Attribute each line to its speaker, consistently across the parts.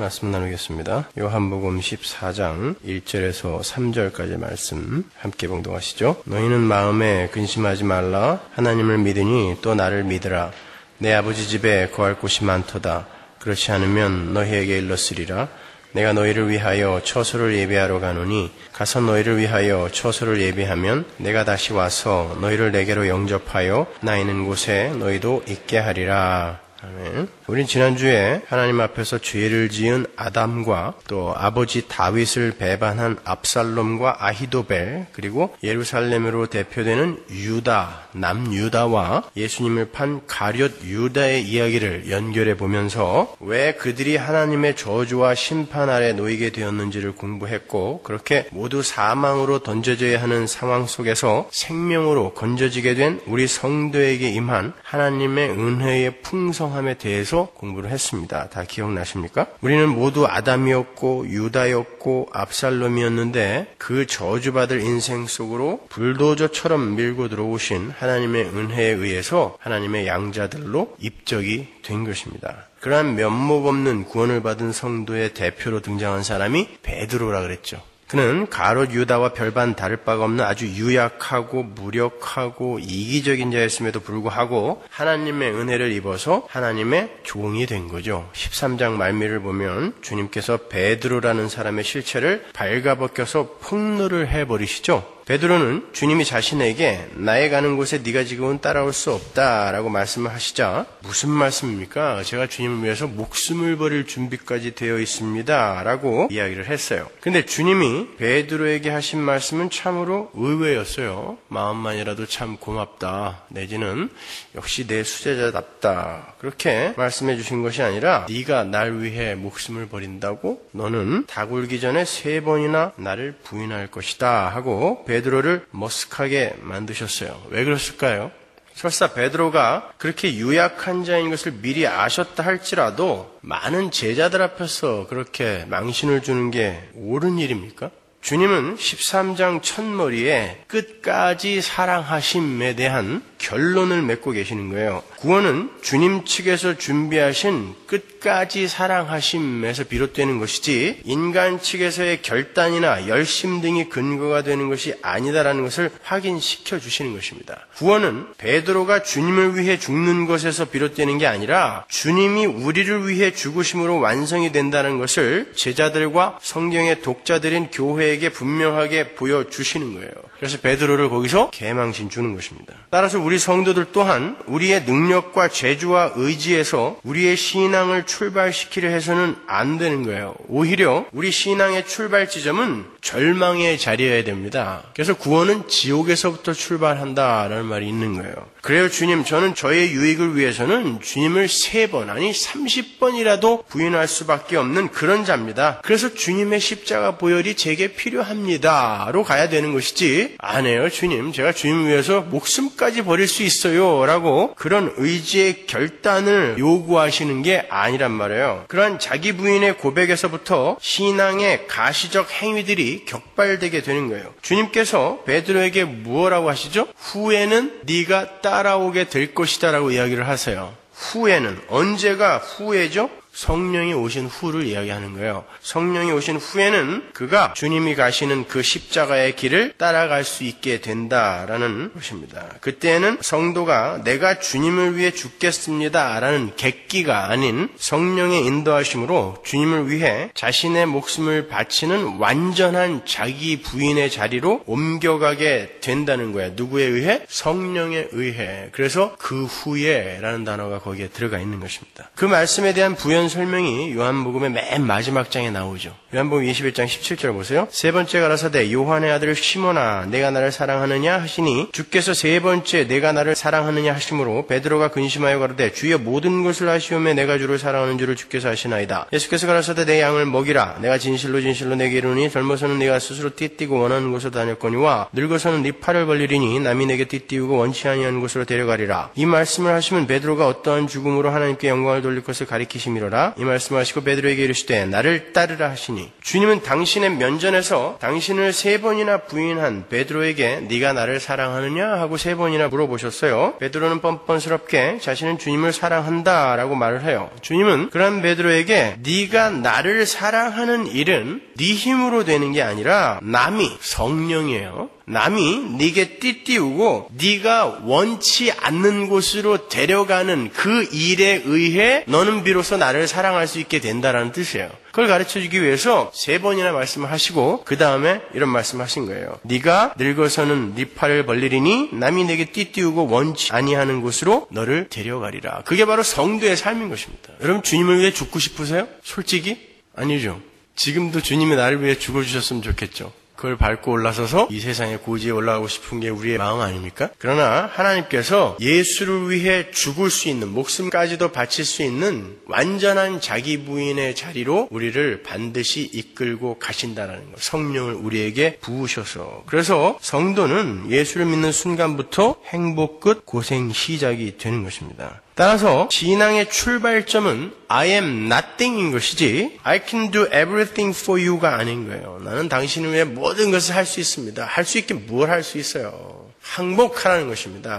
Speaker 1: 말씀 나누겠습니다. 요한복음 14장 1절에서 3절까지 말씀 함께 봉독하시죠. 너희는 마음에 근심하지 말라. 하나님을 믿으니 또 나를 믿으라. 내 아버지 집에 거할 곳이 많도다. 그렇지 않으면 너희에게 일렀으리라. 내가 너희를 위하여 처소를 예비하러 가노니 가서 너희를 위하여 처소를 예비하면 내가 다시 와서 너희를 내게로 영접하여 나 있는 곳에 너희도 있게 하리라. 아멘. 우린 지난주에 하나님 앞에서 죄를 지은 아담과 또 아버지 다윗을 배반한 압살롬과 아히도벨, 그리고 예루살렘으로 대표되는 유다, 남유다와 예수님을 판 가룟 유다의 이야기를 연결해 보면서 왜 그들이 하나님의 저주와 심판 아래 놓이게 되었는지를 공부했고, 그렇게 모두 사망으로 던져져야 하는 상황 속에서 생명으로 건져지게 된 우리 성도에게 임한 하나님의 은혜의 풍성함에 대해서 공부를 했습니다. 다 기억나십니까? 우리는 모두 아담이었고 유다였고 압살롬이었는데 그 저주받을 인생 속으로 불도저처럼 밀고 들어오신 하나님의 은혜에 의해서 하나님의 양자들로 입적이 된 것입니다. 그러한 면목 없는 구원을 받은 성도의 대표로 등장한 사람이 베드로라 그랬죠. 그는 가룟 유다와 별반 다를 바가 없는 아주 유약하고 무력하고 이기적인 자였음에도 불구하고 하나님의 은혜를 입어서 하나님의 종이 된 거죠. 13장 말미를 보면 주님께서 베드로라는 사람의 실체를 발가벗겨서 폭로를 해버리시죠. 베드로는 주님이 자신에게 나의 가는 곳에 네가 지금은 따라올 수 없다라고 말씀을 하시자 무슨 말씀입니까? 제가 주님을 위해서 목숨을 버릴 준비까지 되어 있습니다 라고 이야기를 했어요. 근데 주님이 베드로에게 하신 말씀은 참으로 의외였어요. 마음만이라도 참 고맙다, 내지는 역시 내 수제자답다, 그렇게 말씀해 주신 것이 아니라 네가 날 위해 목숨을 버린다고? 너는 닭 울기 전에 3번이나 나를 부인할 것이다 하고 베드로를 머쓱하게 만드셨어요. 왜 그랬을까요? 설사 베드로가 그렇게 유약한 자인 것을 미리 아셨다 할지라도 많은 제자들 앞에서 그렇게 망신을 주는 게 옳은 일입니까? 주님은 13장 첫머리에 끝까지 사랑하심에 대한 결론을 맺고 계시는 거예요. 구원은 주님 측에서 준비하신 끝까지 사랑하심에서 비롯되는 것이지 인간 측에서의 결단이나 열심 등이 근거가 되는 것이 아니다라는 것을 확인시켜 주시는 것입니다. 구원은 베드로가 주님을 위해 죽는 것에서 비롯되는 게 아니라 주님이 우리를 위해 죽으심으로 완성이 된다는 것을 제자들과 성경의 독자들인 교회에게 분명하게 보여주시는 거예요. 그래서 베드로를 거기서 개망신 주는 것입니다. 따라서 우리 성도들 또한 우리의 능력과 재주와 의지에서 우리의 신앙을 출발시키려 해서는 안 되는 거예요. 오히려 우리 신앙의 출발 지점은 절망의 자리여야 됩니다. 그래서 구원은 지옥에서부터 출발한다라는 말이 있는 거예요. 그래요, 주님, 저는 저의 유익을 위해서는 주님을 3번, 아니 30번이라도 부인할 수밖에 없는 그런 자입니다. 그래서 주님의 십자가 보혈이 제게 필요합니다로 가야 되는 것이지, 아니에요, 주님, 제가 주님을 위해서 목숨까지 버릴 수 있어요 라고 그런 의지의 결단을 요구하시는 게 아니란 말이에요. 그러한 자기 부인의 고백에서부터 신앙의 가시적 행위들이 격발되게 되는 거예요. 주님께서 베드로에게 무엇라고 하시죠? 후에는 네가 따라오게 될 것이다 라고 이야기를 하세요. 후에는, 언제가 후에죠? 성령이 오신 후를 이야기하는 거예요. 성령이 오신 후에는 그가 주님이 가시는 그 십자가의 길을 따라갈 수 있게 된다라는 것입니다. 그때는 성도가 내가 주님을 위해 죽겠습니다라는 객기가 아닌 성령의 인도하심으로 주님을 위해 자신의 목숨을 바치는 완전한 자기 부인의 자리로 옮겨가게 된다는 거예요. 누구에 의해? 성령에 의해. 그래서 그 후에라는 단어가 거기에 들어가 있는 것입니다. 그 말씀에 대한 부연 설명이 요한복음의 맨 마지막 장에 나오죠. 요한복음 21장 17절 보세요. 3번째 가라사대 요한의 아들 시몬아 내가 나를 사랑하느냐 하시니 주께서 3번째 내가 나를 사랑하느냐 하심으로 베드로가 근심하여 가로되 주여 모든 것을 아시오매 내가 주를 사랑하는 줄을 주께서 아시나이다. 예수께서 가라사대 내 양을 먹이라. 내가 진실로 진실로 내게 이르노니 젊어서는 네가 스스로 띠띠고 원하는 곳으로 다녔거니와 늙어서는 네 팔을 벌리리니 남이 내게 띠띠우고 원치 아니하는 곳으로 데려가리라. 이 말씀을 하시면 베드로가 어떠한 죽음으로 하나님께 영광을 돌릴 것을 가리키심이로라. 따르노라 이 말씀하시고 베드로에게 이르시되 나를 따르라 하시니 주님은 당신의 면전에서 당신을 3번이나 부인한 베드로에게 네가 나를 사랑하느냐 하고 3번이나 물어보셨어요. 베드로는 뻔뻔스럽게 자신은 주님을 사랑한다라고 말을 해요. 주님은 그런 베드로에게 네가 나를 사랑하는 일은 네 힘으로 되는 게 아니라 남이 성령이에요. 남이 네게 띠띠우고 네가 원치 않는 곳으로 데려가는 그 일에 의해 너는 비로소 나를 사랑할 수 있게 된다라는 뜻이에요. 그걸 가르쳐주기 위해서 3번이나 말씀을 하시고 그 다음에 이런 말씀을 하신 거예요. 네가 늙어서는 네 팔을 벌리리니 남이 네게 띠띠우고 원치 아니하는 곳으로 너를 데려가리라. 그게 바로 성도의 삶인 것입니다. 여러분 주님을 위해 죽고 싶으세요? 솔직히? 아니죠. 지금도 주님이 나를 위해 죽어주셨으면 좋겠죠. 그걸 밟고 올라서서 이 세상의 고지에 올라가고 싶은 게 우리의 마음 아닙니까? 그러나 하나님께서 예수를 위해 죽을 수 있는, 목숨까지도 바칠 수 있는 완전한 자기 부인의 자리로 우리를 반드시 이끌고 가신다는 것. 성령을 우리에게 부으셔서. 그래서 성도는 예수를 믿는 순간부터 행복 끝 고생 시작이 되는 것입니다. 따라서 신앙의 출발점은 I am nothing인 것이지 I can do everything for you가 아닌 거예요. 나는 당신을 위해 모든 것을 할 수 있습니다. 할 수 있긴 뭘 할 수 있어요. 항복하라는 것입니다.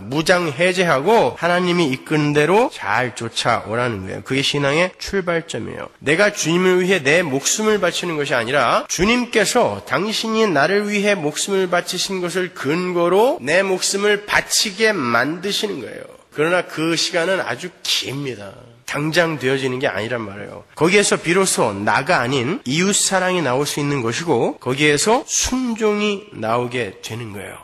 Speaker 1: 무장해제하고 하나님이 이끄는 대로 잘 쫓아오라는 거예요. 그게 신앙의 출발점이에요. 내가 주님을 위해 내 목숨을 바치는 것이 아니라 주님께서 당신이 나를 위해 목숨을 바치신 것을 근거로 내 목숨을 바치게 만드시는 거예요. 그러나 그 시간은 아주 깁니다. 당장 되어지는 게 아니란 말이에요. 거기에서 비로소 나가 아닌 이웃사랑이 나올 수 있는 것이고 거기에서 순종이 나오게 되는 거예요.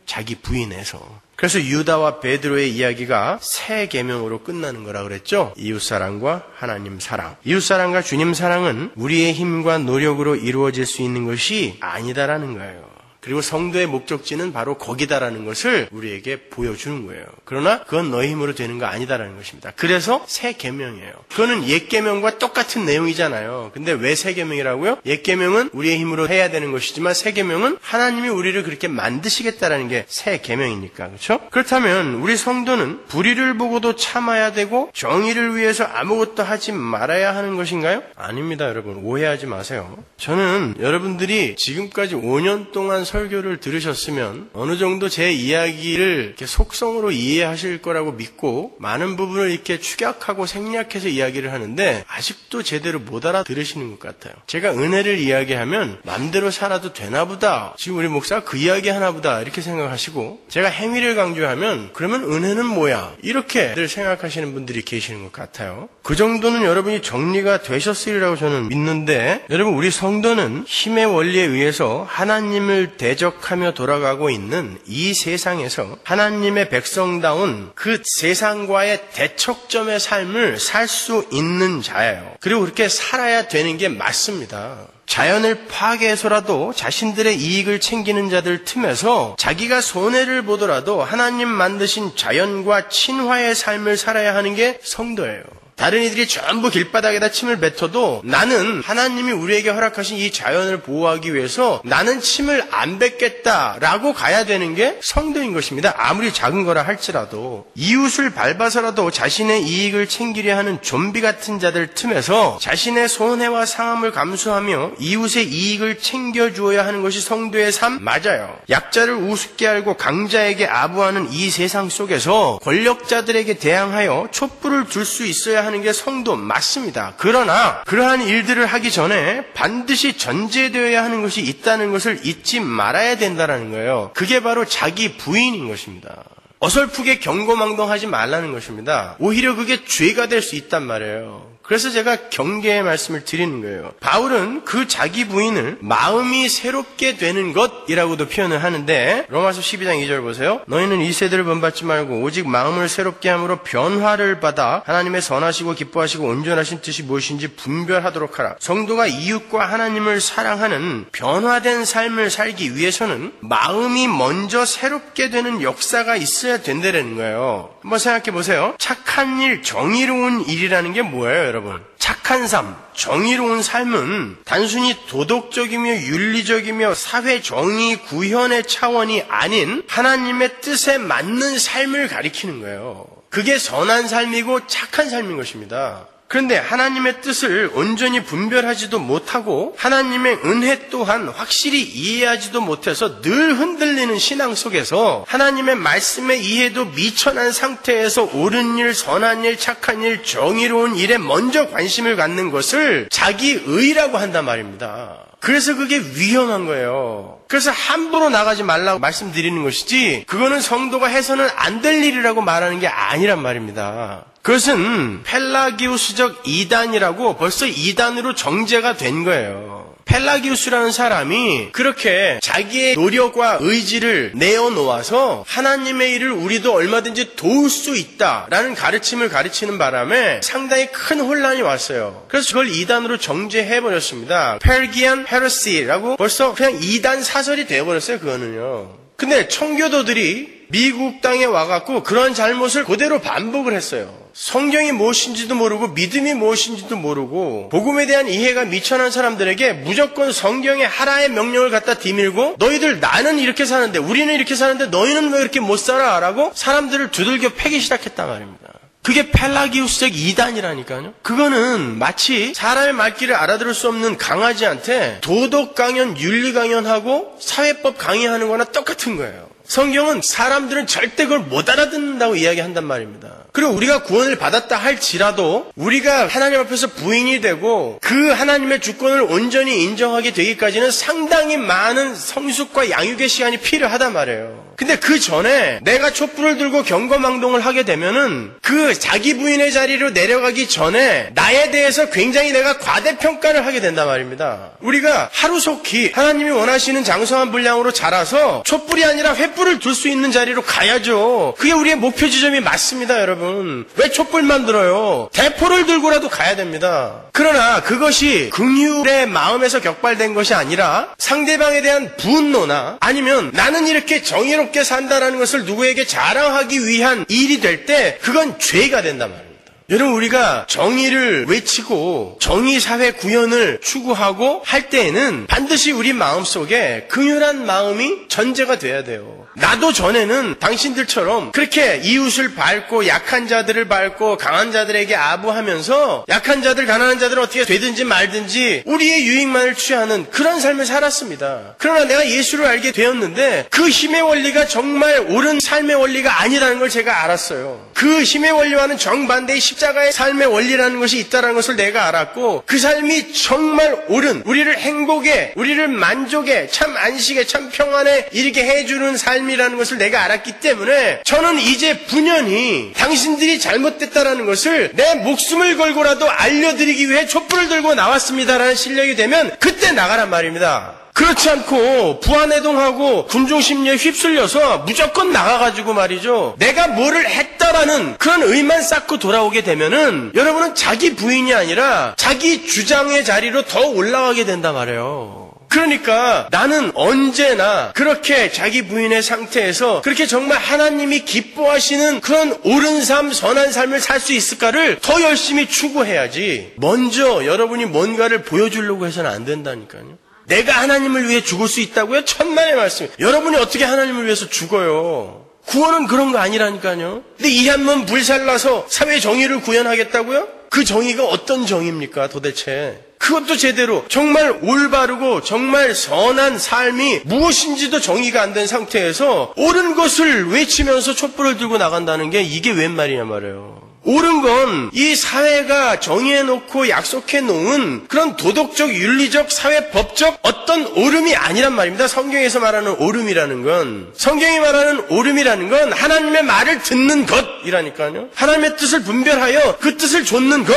Speaker 1: 자기 부인에서. 그래서 유다와 베드로의 이야기가 3계명으로 끝나는 거라 그랬죠. 이웃사랑과 하나님 사랑. 이웃사랑과 주님 사랑은 우리의 힘과 노력으로 이루어질 수 있는 것이 아니다라는 거예요. 그리고 성도의 목적지는 바로 거기다라는 것을 우리에게 보여주는 거예요. 그러나 그건 너의 힘으로 되는 거 아니다라는 것입니다. 그래서 3계명이에요. 그거는 옛계명과 똑같은 내용이잖아요. 근데 왜 3계명이라고요? 옛계명은 우리의 힘으로 해야 되는 것이지만 3계명은 하나님이 우리를 그렇게 만드시겠다라는 게 3계명이니까. 그렇죠? 그렇다면 우리 성도는 불의를 보고도 참아야 되고 정의를 위해서 아무것도 하지 말아야 하는 것인가요? 아닙니다, 여러분. 오해하지 마세요. 저는 여러분들이 지금까지 5년 동안 설교를 들으셨으면 어느 정도 제 이야기를 이렇게 속성으로 이해하실 거라고 믿고 많은 부분을 이렇게 축약하고 생략해서 이야기를 하는데 아직도 제대로 못 알아들으시는 것 같아요. 제가 은혜를 이야기하면 맘대로 살아도 되나 보다. 지금 우리 목사가 그 이야기 하나 보다 이렇게 생각하시고 제가 행위를 강조하면 그러면 은혜는 뭐야? 이렇게들 생각하시는 분들이 계시는 것 같아요. 그 정도는 여러분이 정리가 되셨으리라고 저는 믿는데 여러분 우리 성도는 힘의 원리에 의해서 하나님을 대적하며 돌아가고 있는 이 세상에서 하나님의 백성다운 그 세상과의 대척점의 삶을 살 수 있는 자예요. 그리고 그렇게 살아야 되는 게 맞습니다. 자연을 파괴해서라도 자신들의 이익을 챙기는 자들 틈에서 자기가 손해를 보더라도 하나님 만드신 자연과 친화의 삶을 살아야 하는 게 성도예요. 다른 이들이 전부 길바닥에다 침을 뱉어도 나는 하나님이 우리에게 허락하신 이 자연을 보호하기 위해서 나는 침을 안 뱉겠다라고 가야 되는 게 성도인 것입니다. 아무리 작은 거라 할지라도 이웃을 밟아서라도 자신의 이익을 챙기려 하는 좀비 같은 자들 틈에서 자신의 손해와 상함을 감수하며 이웃의 이익을 챙겨주어야 하는 것이 성도의 삶 맞아요. 약자를 우습게 알고 강자에게 아부하는 이 세상 속에서 권력자들에게 대항하여 촛불을 둘 수 있어야 하는 게 성도 맞습니다. 그러나 그러한 일들을 하기 전에 반드시 전제되어야 하는 것이 있다는 것을 잊지 말아야 된다는 거예요. 그게 바로 자기 부인인 것입니다. 어설프게 경고망동하지 말라는 것입니다. 오히려 그게 죄가 될 수 있단 말이에요. 그래서 제가 경계의 말씀을 드리는 거예요. 바울은 그 자기 부인을 마음이 새롭게 되는 것이라고도 표현을 하는데 로마서 12장 2절 보세요. 너희는 이 세대를 본받지 말고 오직 마음을 새롭게 함으로 변화를 받아 하나님의 선하시고 기뻐하시고 온전하신 뜻이 무엇인지 분별하도록 하라. 성도가 이웃과 하나님을 사랑하는 변화된 삶을 살기 위해서는 마음이 먼저 새롭게 되는 역사가 있어야 된다는 거예요. 한번 생각해 보세요. 착한 일, 정의로운 일이라는 게 뭐예요, 여러분? 착한 삶, 정의로운 삶은 단순히 도덕적이며 윤리적이며 사회 정의 구현의 차원이 아닌 하나님의 뜻에 맞는 삶을 가리키는 거예요. 그게 선한 삶이고 착한 삶인 것입니다. 그런데 하나님의 뜻을 온전히 분별하지도 못하고 하나님의 은혜 또한 확실히 이해하지도 못해서 늘 흔들리는 신앙 속에서 하나님의 말씀의 이해도 미천한 상태에서 옳은 일, 선한 일, 착한 일, 정의로운 일에 먼저 관심을 갖는 것을 자기 의라고 한단 말입니다. 그래서 그게 위험한 거예요. 그래서 함부로 나가지 말라고 말씀드리는 것이지 그거는 성도가 해서는 안 될 일이라고 말하는 게 아니란 말입니다. 그것은 펠라기우스적 이단이라고 벌써 이단으로 정죄가 된 거예요. 펠라기우스라는 사람이 그렇게 자기의 노력과 의지를 내어놓아서 하나님의 일을 우리도 얼마든지 도울 수 있다라는 가르침을 가르치는 바람에 상당히 큰 혼란이 왔어요. 그래서 그걸 이단으로 정죄해버렸습니다. 페르기안 헤레시라고 벌써 그냥 이단 사설이 되어버렸어요. 그거는요. 근데 청교도들이 미국 땅에 와갖고 그런 잘못을 그대로 반복을 했어요. 성경이 무엇인지도 모르고 믿음이 무엇인지도 모르고 복음에 대한 이해가 미천한 사람들에게 무조건 성경의 하라의 명령을 갖다 뒤밀고 너희들 나는 이렇게 사는데 우리는 이렇게 사는데 너희는 왜 이렇게 못 살아? 라고 사람들을 두들겨 패기 시작했단 말입니다. 그게 펠라기우스적 이단이라니까요. 그거는 마치 사람의 말귀를 알아들을 수 없는 강아지한테 도덕 강연, 윤리 강연하고 사회법 강의하는 거나 똑같은 거예요. 성경은 사람들은 절대 그걸 못 알아듣는다고 이야기한단 말입니다. 그리고 우리가 구원을 받았다 할지라도 우리가 하나님 앞에서 부인이 되고 그 하나님의 주권을 온전히 인정하게 되기까지는 상당히 많은 성숙과 양육의 시간이 필요하단 말이에요. 근데 그 전에 내가 촛불을 들고 경거망동을 하게 되면은 그 자기 부인의 자리로 내려가기 전에 나에 대해서 굉장히 내가 과대평가를 하게 된단 말입니다. 우리가 하루속히 하나님이 원하시는 장성한 분량으로 자라서 촛불이 아니라 횃불을 둘 수 있는 자리로 가야죠. 그게 우리의 목표 지점이 맞습니다, 여러분. 왜 촛불만 들어요? 대포를 들고라도 가야 됩니다. 그러나 그것이 긍휼의 마음에서 격발된 것이 아니라 상대방에 대한 분노나 아니면 나는 이렇게 정의롭게 산다라는 것을 누구에게 자랑하기 위한 일이 될 때 그건 죄가 된단 말입니다. 여러분, 우리가 정의를 외치고 정의사회 구현을 추구하고 할 때에는 반드시 우리 마음속에 긍휼한 마음이 전제가 돼야 돼요. 나도 전에는 당신들처럼 그렇게 이웃을 밟고 약한 자들을 밟고 강한 자들에게 아부하면서 약한 자들, 가난한 자들은 어떻게 되든지 말든지 우리의 유익만을 취하는 그런 삶을 살았습니다. 그러나 내가 예수를 알게 되었는데 그 힘의 원리가 정말 옳은 삶의 원리가 아니라는 걸 제가 알았어요. 그 힘의 원리와는 정반대의 십자가의 삶의 원리라는 것이 있다는 것을 내가 알았고 그 삶이 정말 옳은, 우리를 행복에, 우리를 만족에, 참 안식에, 참 평안에 이르게 해주는 삶이라는 것을 내가 알았기 때문에 저는 이제 분연히 당신들이 잘못됐다라는 것을 내 목숨을 걸고라도 알려드리기 위해 촛불을 들고 나왔습니다라는 실력이 되면 그때 나가란 말입니다. 그렇지 않고 부안해동하고 군중심리에 휩쓸려서 무조건 나가가지고 말이죠, 내가 뭐를 했다라는 그런 의만 쌓고 돌아오게 되면은 여러분은 자기 부인이 아니라 자기 주장의 자리로 더 올라가게 된단 말이에요. 그러니까 나는 언제나 그렇게 자기 부인의 상태에서 그렇게 정말 하나님이 기뻐하시는 그런 옳은 삶, 선한 삶을 살 수 있을까를 더 열심히 추구해야지 먼저 여러분이 뭔가를 보여주려고 해서는 안 된다니까요. 내가 하나님을 위해 죽을 수 있다고요? 천만의 말씀. 여러분이 어떻게 하나님을 위해서 죽어요? 구원은 그런 거 아니라니까요. 근데 이 한 몸 불살라서 사회 정의를 구현하겠다고요? 그 정의가 어떤 정의입니까 도대체? 그것도 제대로 정말 올바르고 정말 선한 삶이 무엇인지도 정의가 안 된 상태에서 옳은 것을 외치면서 촛불을 들고 나간다는 게 이게 웬 말이냐 말이에요. 옳은 건 이 사회가 정해놓고 약속해놓은 그런 도덕적, 윤리적, 사회법적 어떤 옳음이 아니란 말입니다. 성경에서 말하는 옳음이라는 건, 성경이 말하는 옳음이라는 건 하나님의 말을 듣는 것이라니까요. 하나님의 뜻을 분별하여 그 뜻을 좇는 것,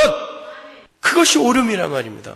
Speaker 1: 그것이 옳음이란 말입니다.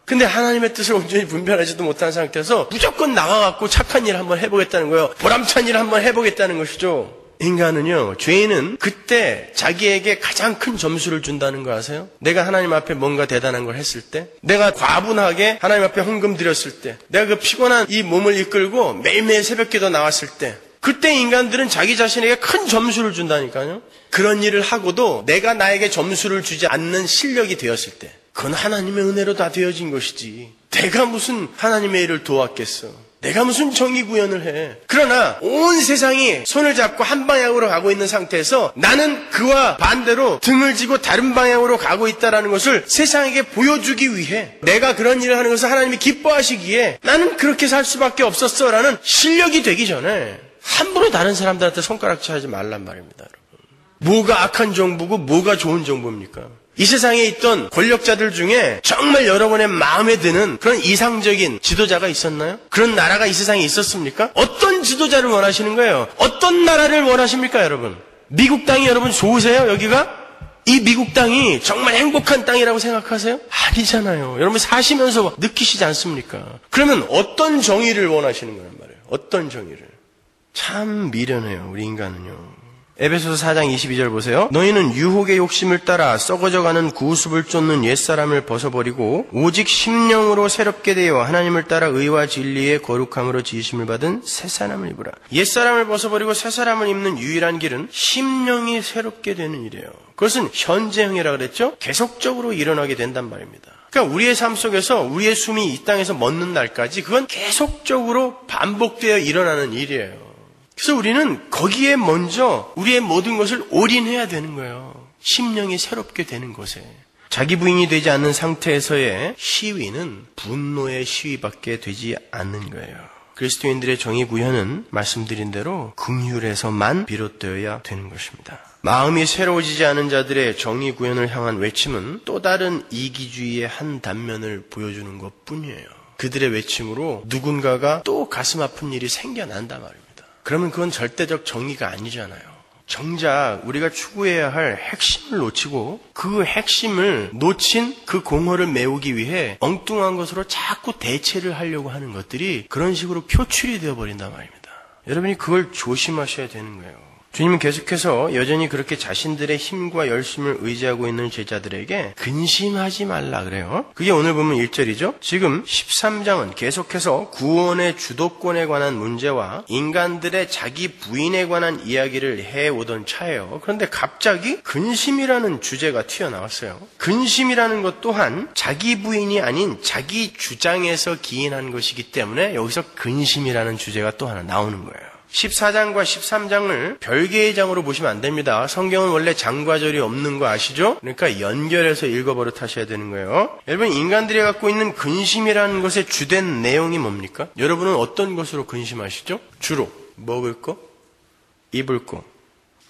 Speaker 1: 근데 하나님의 뜻을 온전히 분별하지도 못한 상태에서 무조건 나가갖고 착한 일 한번 해보겠다는 거예요. 보람찬 일 한번 해보겠다는 것이죠. 인간은요, 죄인은 그때 자기에게 가장 큰 점수를 준다는 거 아세요? 내가 하나님 앞에 뭔가 대단한 걸 했을 때, 내가 과분하게 하나님 앞에 헌금 드렸을 때, 내가 그 피곤한 이 몸을 이끌고 매일매일 새벽기도 나왔을 때, 그때 인간들은 자기 자신에게 큰 점수를 준다니까요. 그런 일을 하고도 내가 나에게 점수를 주지 않는 실력이 되었을 때, 그건 하나님의 은혜로 다 되어진 것이지 내가 무슨 하나님의 일을 도왔겠어. 내가 무슨 정의 구현을 해. 그러나 온 세상이 손을 잡고 한 방향으로 가고 있는 상태에서 나는 그와 반대로 등을 지고 다른 방향으로 가고 있다는 것을 세상에게 보여주기 위해 내가 그런 일을 하는 것을 하나님이 기뻐하시기에 나는 그렇게 살 수밖에 없었어라는 실력이 되기 전에 함부로 다른 사람들한테 손가락질 하지 말란 말입니다. 여러분. 뭐가 악한 정부고 뭐가 좋은 정부입니까? 이 세상에 있던 권력자들 중에 정말 여러분의 마음에 드는 그런 이상적인 지도자가 있었나요? 그런 나라가 이 세상에 있었습니까? 어떤 지도자를 원하시는 거예요? 어떤 나라를 원하십니까, 여러분? 미국 땅이 여러분 좋으세요, 여기가? 이 미국 땅이 정말 행복한 땅이라고 생각하세요? 아니잖아요. 여러분 사시면서 느끼시지 않습니까? 그러면 어떤 정의를 원하시는 거란 말이에요? 어떤 정의를? 참 미련해요, 우리 인간은요. 에베소서 4장 22절 보세요. 너희는 유혹의 욕심을 따라 썩어져가는 구습을 쫓는 옛사람을 벗어버리고 오직 심령으로 새롭게 되어 하나님을 따라 의와 진리의 거룩함으로 지으심을 받은 새사람을 입으라. 옛사람을 벗어버리고 새사람을 입는 유일한 길은 심령이 새롭게 되는 일이에요. 그것은 현재형이라고 그랬죠? 계속적으로 일어나게 된단 말입니다. 그러니까 우리의 삶 속에서 우리의 숨이 이 땅에서 멎는 날까지 그건 계속적으로 반복되어 일어나는 일이에요. 그래서 우리는 거기에 먼저 우리의 모든 것을 올인해야 되는 거예요. 심령이 새롭게 되는 것에. 자기 부인이 되지 않는 상태에서의 시위는 분노의 시위밖에 되지 않는 거예요. 그리스도인들의 정의 구현은 말씀드린 대로 긍휼에서만 비롯되어야 되는 것입니다. 마음이 새로워지지 않은 자들의 정의 구현을 향한 외침은 또 다른 이기주의의 한 단면을 보여주는 것뿐이에요. 그들의 외침으로 누군가가 또 가슴 아픈 일이 생겨난단 말입니다. 그러면 그건 절대적 정의가 아니잖아요. 정작 우리가 추구해야 할 핵심을 놓치고 그 핵심을 놓친 그 공허를 메우기 위해 엉뚱한 것으로 자꾸 대체를 하려고 하는 것들이 그런 식으로 표출이 되어버린단 말입니다. 여러분이 그걸 조심하셔야 되는 거예요. 주님은 계속해서 여전히 그렇게 자신들의 힘과 열심을 의지하고 있는 제자들에게 근심하지 말라 그래요. 그게 오늘 보면 1절이죠. 지금 13장은 계속해서 구원의 주도권에 관한 문제와 인간들의 자기 부인에 관한 이야기를 해오던 차예요. 그런데 갑자기 근심이라는 주제가 튀어나왔어요. 근심이라는 것 또한 자기 부인이 아닌 자기 주장에서 기인한 것이기 때문에 여기서 근심이라는 주제가 또 하나 나오는 거예요. 14장과 13장을 별개의 장으로 보시면 안 됩니다. 성경은 원래 장과절이 없는 거 아시죠? 그러니까 연결해서 읽어버릇 하셔야 되는 거예요. 여러분, 인간들이 갖고 있는 근심이라는 것의 주된 내용이 뭡니까? 여러분은 어떤 것으로 근심하시죠? 주로 먹을 거, 입을 거,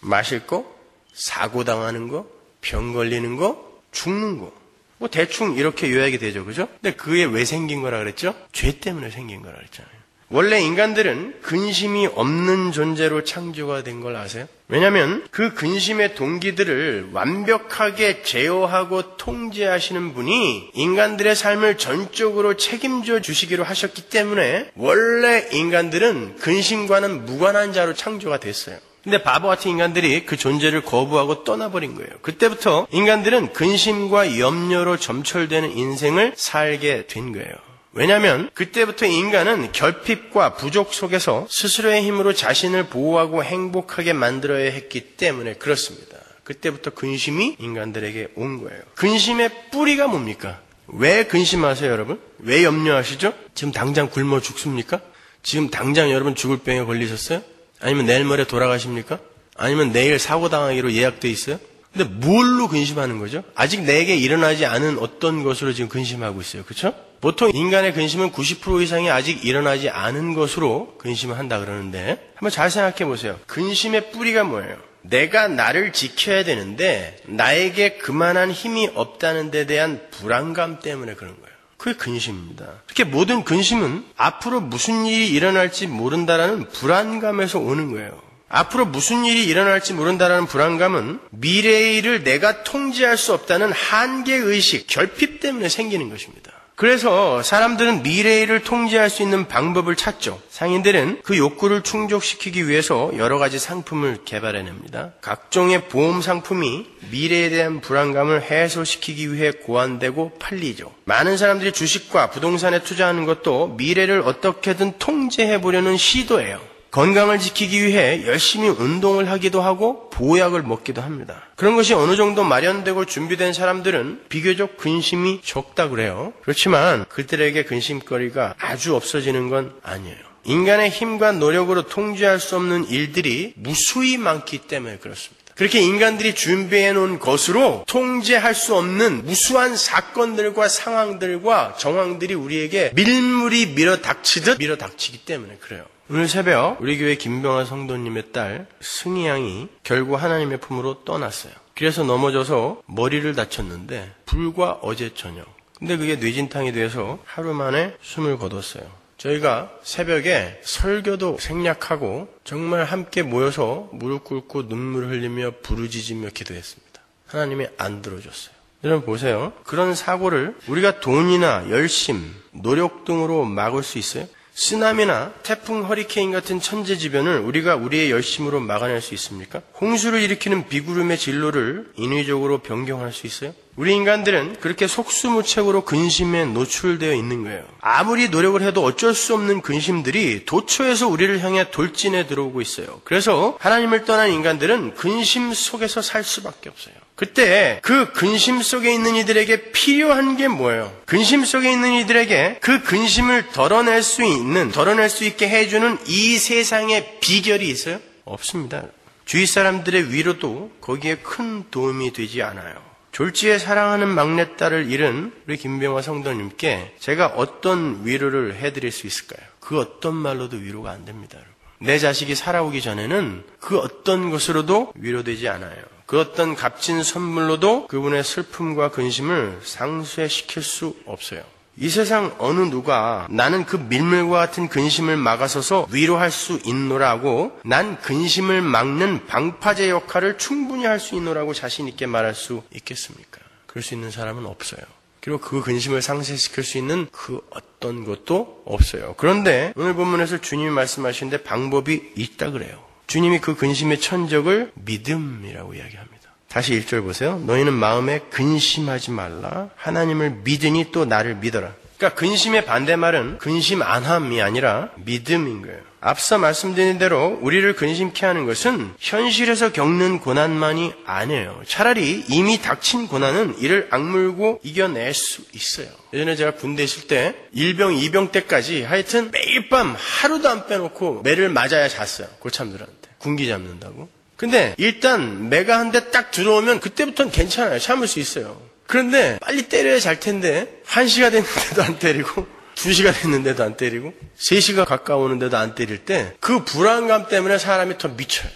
Speaker 1: 마실 거, 사고당하는 거, 병 걸리는 거, 죽는 거. 뭐 대충 이렇게 요약이 되죠. 그죠? 근데 그게 왜 생긴 거라 그랬죠? 죄 때문에 생긴 거라 그랬잖아요. 원래 인간들은 근심이 없는 존재로 창조가 된 걸 아세요? 왜냐하면 그 근심의 동기들을 완벽하게 제어하고 통제하시는 분이 인간들의 삶을 전적으로 책임져 주시기로 하셨기 때문에 원래 인간들은 근심과는 무관한 자로 창조가 됐어요. 근데 바보 같은 인간들이 그 존재를 거부하고 떠나버린 거예요. 그때부터 인간들은 근심과 염려로 점철되는 인생을 살게 된 거예요. 왜냐하면 그때부터 인간은 결핍과 부족 속에서 스스로의 힘으로 자신을 보호하고 행복하게 만들어야 했기 때문에 그렇습니다. 그때부터 근심이 인간들에게 온 거예요. 근심의 뿌리가 뭡니까? 왜 근심하세요, 여러분? 왜 염려하시죠? 지금 당장 굶어 죽습니까? 지금 당장 여러분 죽을 병에 걸리셨어요? 아니면 내일 모레 돌아가십니까? 아니면 내일 사고당하기로 예약돼 있어요? 근데 뭘로 근심하는 거죠? 아직 내게 일어나지 않은 어떤 것으로 지금 근심하고 있어요. 그렇죠? 보통 인간의 근심은 90% 이상이 아직 일어나지 않은 것으로 근심을 한다 그러는데 한번 잘 생각해 보세요. 근심의 뿌리가 뭐예요? 내가 나를 지켜야 되는데 나에게 그만한 힘이 없다는 데 대한 불안감 때문에 그런 거예요. 그게 근심입니다. 특히 모든 근심은 앞으로 무슨 일이 일어날지 모른다라는 불안감에서 오는 거예요. 앞으로 무슨 일이 일어날지 모른다라는 불안감은 미래의 일을 내가 통제할 수 없다는 한계의식, 결핍 때문에 생기는 것입니다. 그래서 사람들은 미래의 일을 통제할 수 있는 방법을 찾죠. 상인들은 그 욕구를 충족시키기 위해서 여러 가지 상품을 개발해냅니다. 각종의 보험 상품이 미래에 대한 불안감을 해소시키기 위해 고안되고 팔리죠. 많은 사람들이 주식과 부동산에 투자하는 것도 미래를 어떻게든 통제해보려는 시도예요. 건강을 지키기 위해 열심히 운동을 하기도 하고 보약을 먹기도 합니다. 그런 것이 어느 정도 마련되고 준비된 사람들은 비교적 근심이 적다 그래요. 그렇지만 그들에게 근심거리가 아주 없어지는 건 아니에요. 인간의 힘과 노력으로 통제할 수 없는 일들이 무수히 많기 때문에 그렇습니다. 그렇게 인간들이 준비해 놓은 것으로 통제할 수 없는 무수한 사건들과 상황들과 정황들이 우리에게 밀물이 밀어닥치듯 밀어닥치기 때문에 그래요. 오늘 새벽 우리 교회 김병아 성도님의 딸 승희 양이 결국 하나님의 품으로 떠났어요. 길에서 넘어져서 머리를 다쳤는데 불과 어제 저녁. 근데 그게 뇌진탕이 돼서 하루 만에 숨을 거뒀어요. 저희가 새벽에 설교도 생략하고 정말 함께 모여서 무릎 꿇고 눈물을 흘리며 부르짖으며 기도했습니다. 하나님이 안 들어줬어요. 여러분 보세요. 그런 사고를 우리가 돈이나 열심, 노력 등으로 막을 수 있어요? 쓰나미나 태풍, 허리케인 같은 천재지변을 우리가 우리의 열심으로 막아낼 수 있습니까? 홍수를 일으키는 비구름의 진로를 인위적으로 변경할 수 있어요? 우리 인간들은 그렇게 속수무책으로 근심에 노출되어 있는 거예요. 아무리 노력을 해도 어쩔 수 없는 근심들이 도처에서 우리를 향해 돌진해 들어오고 있어요. 그래서 하나님을 떠난 인간들은 근심 속에서 살 수밖에 없어요. 그때 그 근심 속에 있는 이들에게 필요한 게 뭐예요? 근심 속에 있는 이들에게 그 근심을 덜어낼 수 있게 해주는 이 세상의 비결이 있어요? 없습니다. 주위 사람들의 위로도 거기에 큰 도움이 되지 않아요. 졸지에 사랑하는 막내딸을 잃은 우리 김병화 성도님께 제가 어떤 위로를 해드릴 수 있을까요? 그 어떤 말로도 위로가 안 됩니다. 여러분. 내 자식이 살아오기 전에는 그 어떤 것으로도 위로되지 않아요. 그 어떤 값진 선물로도 그분의 슬픔과 근심을 상쇄시킬 수 없어요. 이 세상 어느 누가 나는 그 밀물과 같은 근심을 막아서서 위로할 수 있노라고 난 근심을 막는 방파제 역할을 충분히 할 수 있노라고 자신 있게 말할 수 있겠습니까? 그럴 수 있는 사람은 없어요. 그리고 그 근심을 상쇄시킬 수 있는 그 어떤 것도 없어요. 그런데 오늘 본문에서 주님이 말씀하시는데 방법이 있다 그래요. 주님이 그 근심의 천적을 믿음이라고 이야기합니다. 다시 1절 보세요. 너희는 마음에 근심하지 말라. 하나님을 믿으니 또 나를 믿어라. 그러니까 근심의 반대말은 근심 안함이 아니라 믿음인 거예요. 앞서 말씀드린 대로 우리를 근심케 하는 것은 현실에서 겪는 고난만이 아니에요. 차라리 이미 닥친 고난은 이를 악물고 이겨낼 수 있어요. 예전에 제가 군대 있을 때 1병, 2병 때까지 하여튼 매일 밤 하루도 안 빼놓고 매를 맞아야 잤어요. 고참들한테. 군기 잡는다고. 근데 일단 매가 한 대 딱 들어오면 그때부터는 괜찮아요. 참을 수 있어요. 그런데 빨리 때려야 잘 텐데 1시가 됐는데도 안 때리고 2시가 됐는데도 안 때리고 3시가 가까우는데도 안 때릴 때 그 불안감 때문에 사람이 더 미쳐요.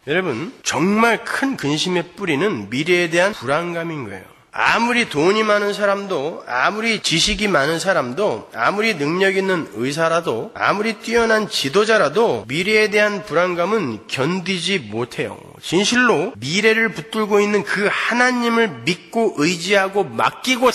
Speaker 1: 여러분 정말 큰 근심의 뿌리는 미래에 대한 불안감인 거예요. 아무리 돈이 많은 사람도, 아무리 지식이 많은 사람도, 아무리 능력 있는 의사라도, 아무리 뛰어난 지도자라도 미래에 대한 불안감은 견디지 못해요. 진실로 미래를 붙들고 있는 그 하나님을 믿고 의지하고 맡기고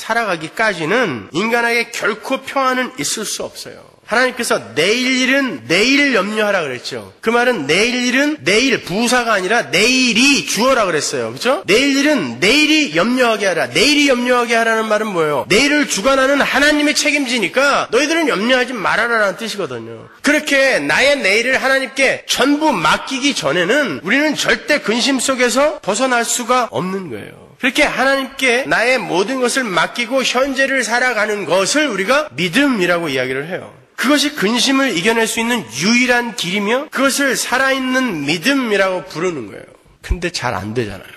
Speaker 1: 살아가기까지는 인간에게 결코 평안은 있을 수 없어요. 하나님께서 내일 일은 내일 염려하라 그랬죠. 그 말은 내일 일은 내일, 부사가 아니라 내일이 주어라 그랬어요. 그렇죠? 내일 일은 내일이 염려하게 하라. 내일이 염려하게 하라는 말은 뭐예요? 내일을 주관하는 하나님이 책임지니까 너희들은 염려하지 말아라라는 뜻이거든요. 그렇게 나의 내일을 하나님께 전부 맡기기 전에는 우리는 절대 근심 속에서 벗어날 수가 없는 거예요. 그렇게 하나님께 나의 모든 것을 맡기고 현재를 살아가는 것을 우리가 믿음이라고 이야기를 해요. 그것이 근심을 이겨낼 수 있는 유일한 길이며 그것을 살아있는 믿음이라고 부르는 거예요. 근데 잘 안 되잖아요.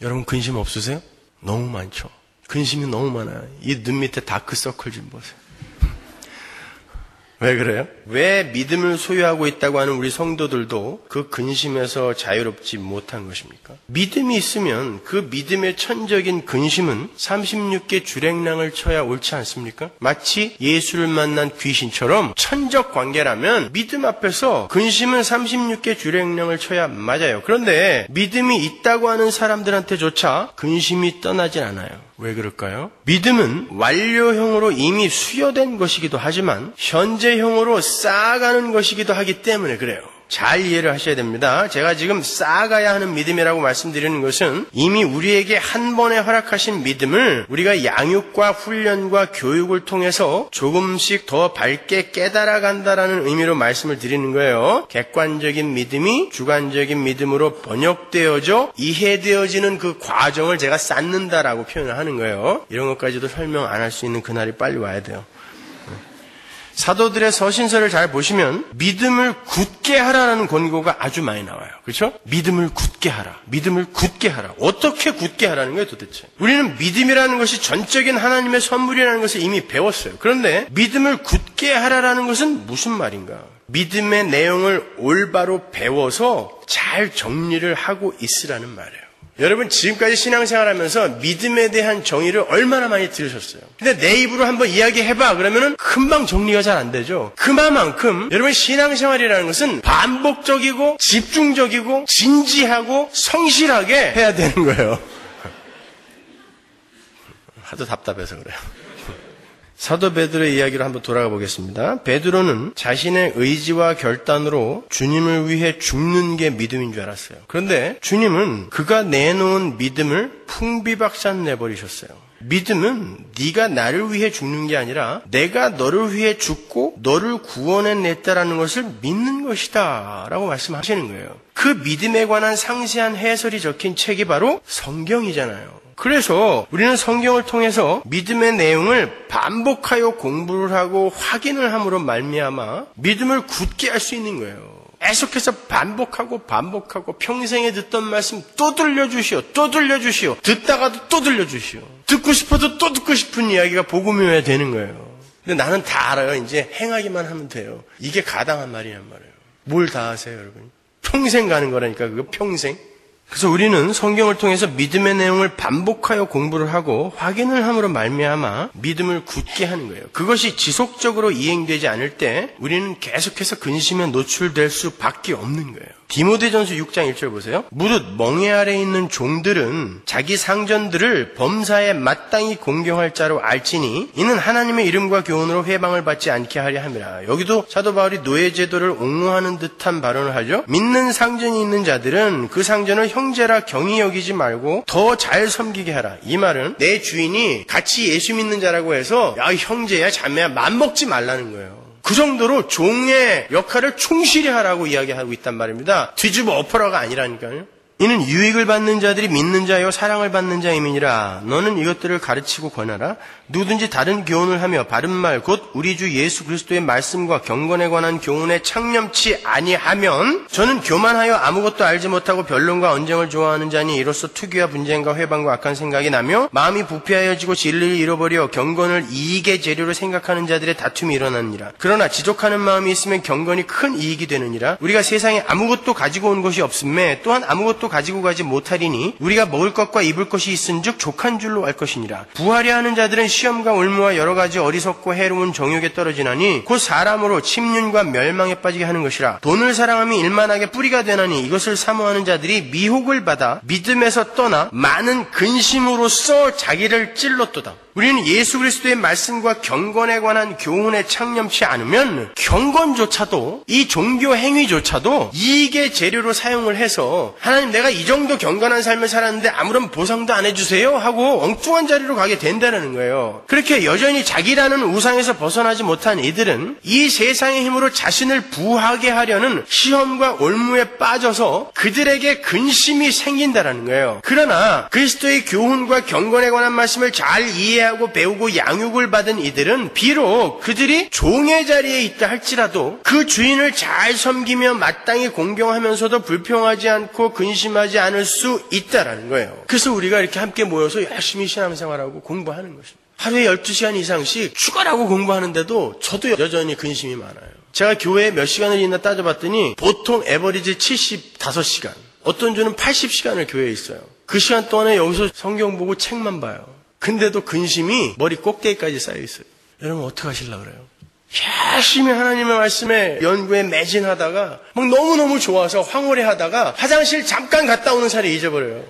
Speaker 1: 여러분 근심 없으세요? 너무 많죠. 근심이 너무 많아요. 이 눈 밑에 다크서클 좀 보세요. 왜 그래요? 왜 믿음을 소유하고 있다고 하는 우리 성도들도 그 근심에서 자유롭지 못한 것입니까? 믿음이 있으면 그 믿음의 천적인 근심은 36개 주랭랑을 쳐야 옳지 않습니까? 마치 예수를 만난 귀신처럼 천적 관계라면 믿음 앞에서 근심은 36개 주랭랑을 쳐야 맞아요. 그런데 믿음이 있다고 하는 사람들한테조차 근심이 떠나진 않아요. 왜 그럴까요? 믿음은 완료형으로 이미 수여된 것이기도 하지만 현재형으로 쌓아가는 것이기도 하기 때문에 그래요. 잘 이해를 하셔야 됩니다. 제가 지금 쌓아가야 하는 믿음이라고 말씀드리는 것은 이미 우리에게 한 번에 허락하신 믿음을 우리가 양육과 훈련과 교육을 통해서 조금씩 더 밝게 깨달아간다라는 의미로 말씀을 드리는 거예요. 객관적인 믿음이 주관적인 믿음으로 번역되어져 이해되어지는 그 과정을 제가 쌓는다라고 표현을 하는 거예요. 이런 것까지도 설명 안 할 수 있는 그날이 빨리 와야 돼요. 사도들의 서신서를 잘 보시면 믿음을 굳게 하라는 권고가 아주 많이 나와요. 그렇죠? 믿음을 굳게 하라. 믿음을 굳게 하라. 어떻게 굳게 하라는 거예요, 도대체? 우리는 믿음이라는 것이 전적인 하나님의 선물이라는 것을 이미 배웠어요. 그런데 믿음을 굳게 하라라는 것은 무슨 말인가? 믿음의 내용을 올바로 배워서 잘 정리를 하고 있으라는 말이에요. 여러분 지금까지 신앙생활하면서 믿음에 대한 정의를 얼마나 많이 들으셨어요. 근데 내 입으로 한번 이야기해봐 그러면은 금방 정리가 잘 안 되죠. 그만큼 여러분 신앙생활이라는 것은 반복적이고 집중적이고 진지하고 성실하게 해야 되는 거예요. 하도 답답해서 그래요. 사도 베드로의 이야기로 한번 돌아가 보겠습니다. 베드로는 자신의 의지와 결단으로 주님을 위해 죽는 게 믿음인 줄 알았어요. 그런데 주님은 그가 내놓은 믿음을 풍비박산 내버리셨어요. 믿음은 네가 나를 위해 죽는 게 아니라 내가 너를 위해 죽고 너를 구원해냈다라는 것을 믿는 것이다 라고 말씀하시는 거예요. 그 믿음에 관한 상세한 해설이 적힌 책이 바로 성경이잖아요. 그래서 우리는 성경을 통해서 믿음의 내용을 반복하여 공부를 하고 확인을 함으로 말미암아 믿음을 굳게 할 수 있는 거예요. 계속해서 반복하고 평생에 듣던 말씀 또 들려주시오. 듣다가도 또 들려주시오. 듣고 싶어도 또 듣고 싶은 이야기가 복음이어야 되는 거예요. 근데 나는 다 알아요. 이제 행하기만 하면 돼요. 이게 가당한 말이란 말이에요. 뭘 다 하세요, 여러분? 평생 가는 거라니까, 그거 평생. 그래서 우리는 성경을 통해서 믿음의 내용을 반복하여 공부를 하고 확인을 함으로 말미암아 믿음을 굳게 하는 거예요. 그것이 지속적으로 이행되지 않을 때 우리는 계속해서 근심에 노출될 수밖에 없는 거예요. 디모데전서 6장 1절 보세요. 무릇 멍에 아래 있는 종들은 자기 상전들을 범사에 마땅히 공경할 자로 알지니 이는 하나님의 이름과 교훈으로 회방을 받지 않게 하려 함이라. 여기도 사도 바울이 노예 제도를 옹호하는 듯한 발언을 하죠. 믿는 상전이 있는 자들은 그 상전을 형제라 경히 여기지 말고 더 잘 섬기게 하라. 이 말은 내 주인이 같이 예수 믿는 자라고 해서 야 형제야 자매야 맘먹지 말라는 거예요. 그 정도로 종의 역할을 충실히 하라고 이야기하고 있단 말입니다. 뒤집어 엎어라가 아니라니까요. 이는 유익을 받는 자들이 믿는 자요 사랑을 받는 자임이니라. 너는 이것들을 가르치고 권하라. 누구든지 다른 교훈을 하며 바른 말 곧 우리 주 예수 그리스도의 말씀과 경건에 관한 교훈에 창념치 아니하면 저는 교만하여 아무것도 알지 못하고 변론과 언쟁을 좋아하는 자니 이로써 투기와 분쟁과 회방과 악한 생각이 나며 마음이 부패하여지고 진리를 잃어버려 경건을 이익의 재료로 생각하는 자들의 다툼이 일어나느니라. 그러나 지족하는 마음이 있으면 경건이 큰 이익이 되느니라. 우리가 세상에 아무것도 가지고 온 것이 없음에 또한 아무것도 가지고 가지 못하리니 우리가 먹을 것과 입을 것이 있은즉 족한 줄로 알 것이니라. 부하려 하는 자들은 시험과 올무와 여러 가지 어리석고 해로운 정욕에 떨어지나니 곧 사람으로 침륜과 멸망에 빠지게 하는 것이라. 돈을 사랑함이 일만하게 뿌리가 되나니 이것을 사모하는 자들이 미혹을 받아 믿음에서 떠나 많은 근심으로써 자기를 찔렀도다. 우리는 예수 그리스도의 말씀과 경건에 관한 교훈에 창념치 않으면 경건조차도 이 종교 행위조차도 이익의 재료로 사용을 해서 하나님 내가 이 정도 경건한 삶을 살았는데 아무런 보상도 안 해주세요 하고 엉뚱한 자리로 가게 된다는 거예요. 그렇게 여전히 자기라는 우상에서 벗어나지 못한 이들은 이 세상의 힘으로 자신을 부하게 하려는 시험과 올무에 빠져서 그들에게 근심이 생긴다는 거예요. 그러나 그리스도의 교훈과 경건에 관한 말씀을 잘 이해하고 배우고 양육을 받은 이들은 비록 그들이 종의 자리에 있다 할지라도 그 주인을 잘 섬기며 마땅히 공경하면서도 불평하지 않고 근심하지 않을 수 있다라는 거예요. 그래서 우리가 이렇게 함께 모여서 열심히 신앙생활하고 공부하는 것입니다. 하루에 12시간 이상씩 죽어라고 공부하는데도 저도 여전히 근심이 많아요. 제가 교회에 몇 시간을 있나 따져봤더니 보통 에버리지 75시간, 어떤 주는 80시간을 교회에 있어요. 그 시간 동안에 여기서 성경 보고 책만 봐요. 근데도 근심이 머리 꼭대기까지 쌓여 있어요. 여러분 어떻게 하시려고 그래요? 열심히 하나님의 말씀에 연구에 매진하다가 막 너무너무 좋아서 황홀해하다가 화장실 잠깐 갔다 오는 사이에 잊어버려요.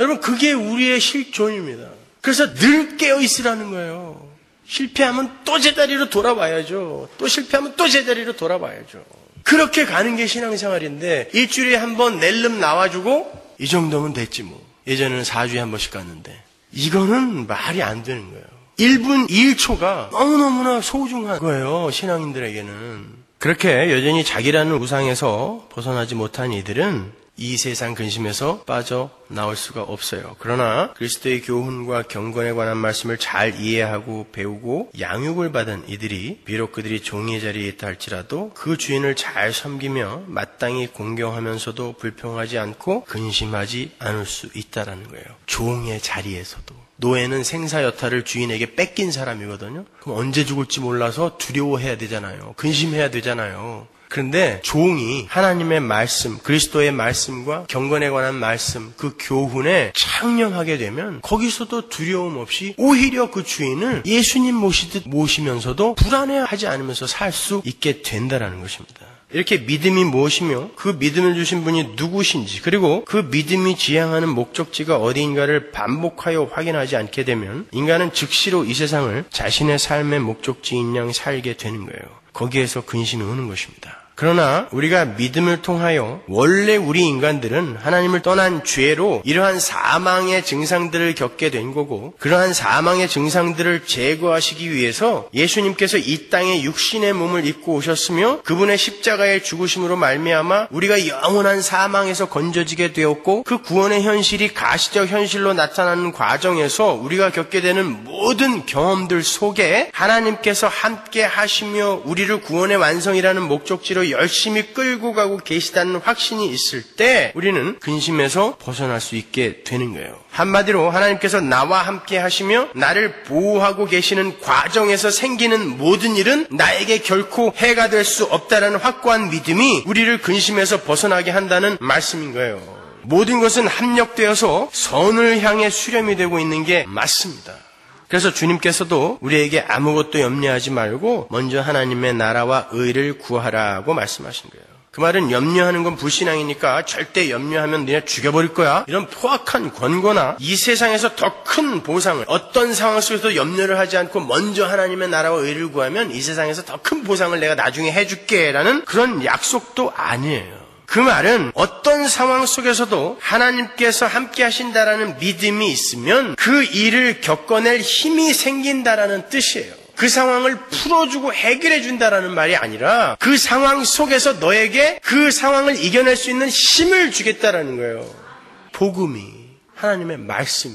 Speaker 1: 여러분 그게 우리의 실존입니다. 그래서 늘 깨어있으라는 거예요. 실패하면 또 제자리로 돌아와야죠. 또 실패하면 또 제자리로 돌아와야죠. 그렇게 가는 게 신앙생활인데 일주일에 한 번 낼름 나와주고 이 정도면 됐지 뭐. 예전에는 4주에 한 번씩 갔는데 이거는 말이 안 되는 거예요. 1분 1초가 너무너무나 소중한 거예요. 신앙인들에게는. 그렇게 여전히 자기라는 우상에서 벗어나지 못한 이들은 이 세상 근심에서 빠져나올 수가 없어요. 그러나 그리스도의 교훈과 경건에 관한 말씀을 잘 이해하고 배우고 양육을 받은 이들이 비록 그들이 종의 자리에 있다 할지라도 그 주인을 잘 섬기며 마땅히 공경하면서도 불평하지 않고 근심하지 않을 수 있다는 거예요. 종의 자리에서도. 노예는 생사여탈을 주인에게 뺏긴 사람이거든요. 그럼 언제 죽을지 몰라서 두려워해야 되잖아요. 근심해야 되잖아요. 그런데 종이 하나님의 말씀, 그리스도의 말씀과 경건에 관한 말씀, 그 교훈에 창념하게 되면 거기서도 두려움 없이 오히려 그 주인을 예수님 모시듯 모시면서도 불안해하지 않으면서 살 수 있게 된다는 것입니다. 이렇게 믿음이 무엇이며 그 믿음을 주신 분이 누구신지 그리고 그 믿음이 지향하는 목적지가 어디인가를 반복하여 확인하지 않게 되면 인간은 즉시로 이 세상을 자신의 삶의 목적지인 양 살게 되는 거예요. 거기에서 근심이 오는 것입니다. 그러나 우리가 믿음을 통하여 원래 우리 인간들은 하나님을 떠난 죄로 이러한 사망의 증상들을 겪게 된 거고 그러한 사망의 증상들을 제거하시기 위해서 예수님께서 이 땅에 육신의 몸을 입고 오셨으며 그분의 십자가의 죽으심으로 말미암아 우리가 영원한 사망에서 건져지게 되었고 그 구원의 현실이 가시적 현실로 나타나는 과정에서 우리가 겪게 되는 모든 경험들 속에 하나님께서 함께 하시며 우리를 구원의 완성이라는 목적지로 열심히 끌고 가고 계시다는 확신이 있을 때 우리는 근심에서 벗어날 수 있게 되는 거예요. 한마디로 하나님께서 나와 함께 하시며 나를 보호하고 계시는 과정에서 생기는 모든 일은 나에게 결코 해가 될 수 없다는 확고한 믿음이 우리를 근심에서 벗어나게 한다는 말씀인 거예요. 모든 것은 합력되어서 선을 향해 수렴이 되고 있는 게 맞습니다. 그래서 주님께서도 우리에게 아무것도 염려하지 말고 먼저 하나님의 나라와 의를 구하라고 말씀하신 거예요. 그 말은 염려하는 건 불신앙이니까 절대 염려하면 너네 죽여버릴 거야. 이런 포악한 권고나 이 세상에서 더 큰 보상을 어떤 상황 속에서도 염려를 하지 않고 먼저 하나님의 나라와 의를 구하면 이 세상에서 더 큰 보상을 내가 나중에 해줄게 라는 그런 약속도 아니에요. 그 말은 어떤 상황 속에서도 하나님께서 함께 하신다라는 믿음이 있으면 그 일을 겪어낼 힘이 생긴다라는 뜻이에요. 그 상황을 풀어주고 해결해 준다라는 말이 아니라 그 상황 속에서 너에게 그 상황을 이겨낼 수 있는 힘을 주겠다라는 거예요. 복음이, 하나님의 말씀이.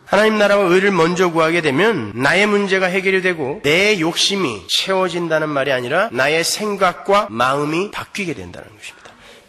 Speaker 1: 하나님 나라와 의를 먼저 구하게 되면 나의 문제가 해결이 되고 내 욕심이 채워진다는 말이 아니라 나의 생각과 마음이 바뀌게 된다는 것입니다.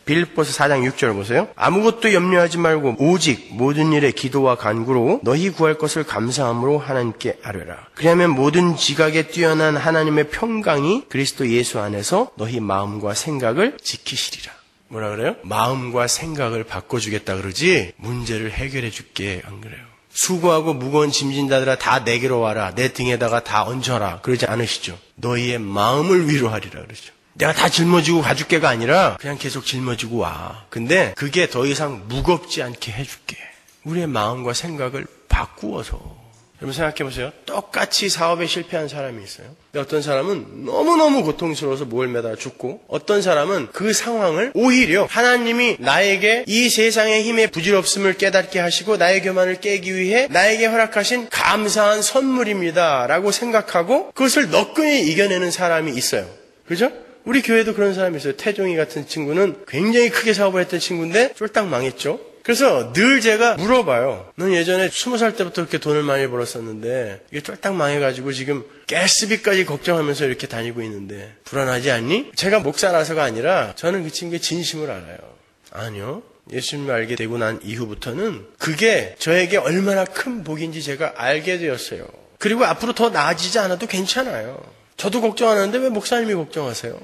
Speaker 1: 빌립보서 4장 6절 보세요. 아무것도 염려하지 말고 오직 모든 일에 기도와 간구로 너희 구할 것을 감사함으로 하나님께 아뢰라. 그리하면 모든 지각에 뛰어난 하나님의 평강이 그리스도 예수 안에서 너희 마음과 생각을 지키시리라. 뭐라 그래요? 마음과 생각을 바꿔주겠다 그러지 문제를 해결해 줄게 안 그래요. 수고하고 무거운 짐진 자들아 다 내게로 와라. 내 등에다가 다 얹어라. 그러지 않으시죠. 너희의 마음을 위로하리라 그러죠. 내가 다 짊어지고 가줄게가 아니라 그냥 계속 짊어지고 와. 근데 그게 더 이상 무겁지 않게 해줄게. 우리의 마음과 생각을 바꾸어서. 여러분 생각해보세요. 똑같이 사업에 실패한 사람이 있어요. 근데 어떤 사람은 너무너무 고통스러워서 목을 매달아 죽고 어떤 사람은 그 상황을 오히려 하나님이 나에게 이 세상의 힘의 부질없음을 깨닫게 하시고 나의 교만을 깨기 위해 나에게 허락하신 감사한 선물입니다 라고 생각하고 그것을 너끈히 이겨내는 사람이 있어요. 그죠? 우리 교회도 그런 사람이 있어요. 태종이 같은 친구는 굉장히 크게 사업을 했던 친구인데 쫄딱 망했죠. 그래서 늘 제가 물어봐요. 넌 예전에 20살 때부터 그렇게 돈을 많이 벌었었는데 이게 쫄딱 망해가지고 지금 가스비까지 걱정하면서 이렇게 다니고 있는데 불안하지 않니? 제가 목사라서가 아니라 저는 그 친구의 진심을 알아요. 아니요. 예수님을 알게 되고 난 이후부터는 그게 저에게 얼마나 큰 복인지 제가 알게 되었어요. 그리고 앞으로 더 나아지지 않아도 괜찮아요. 저도 걱정 안 하는데 왜 목사님이 걱정하세요?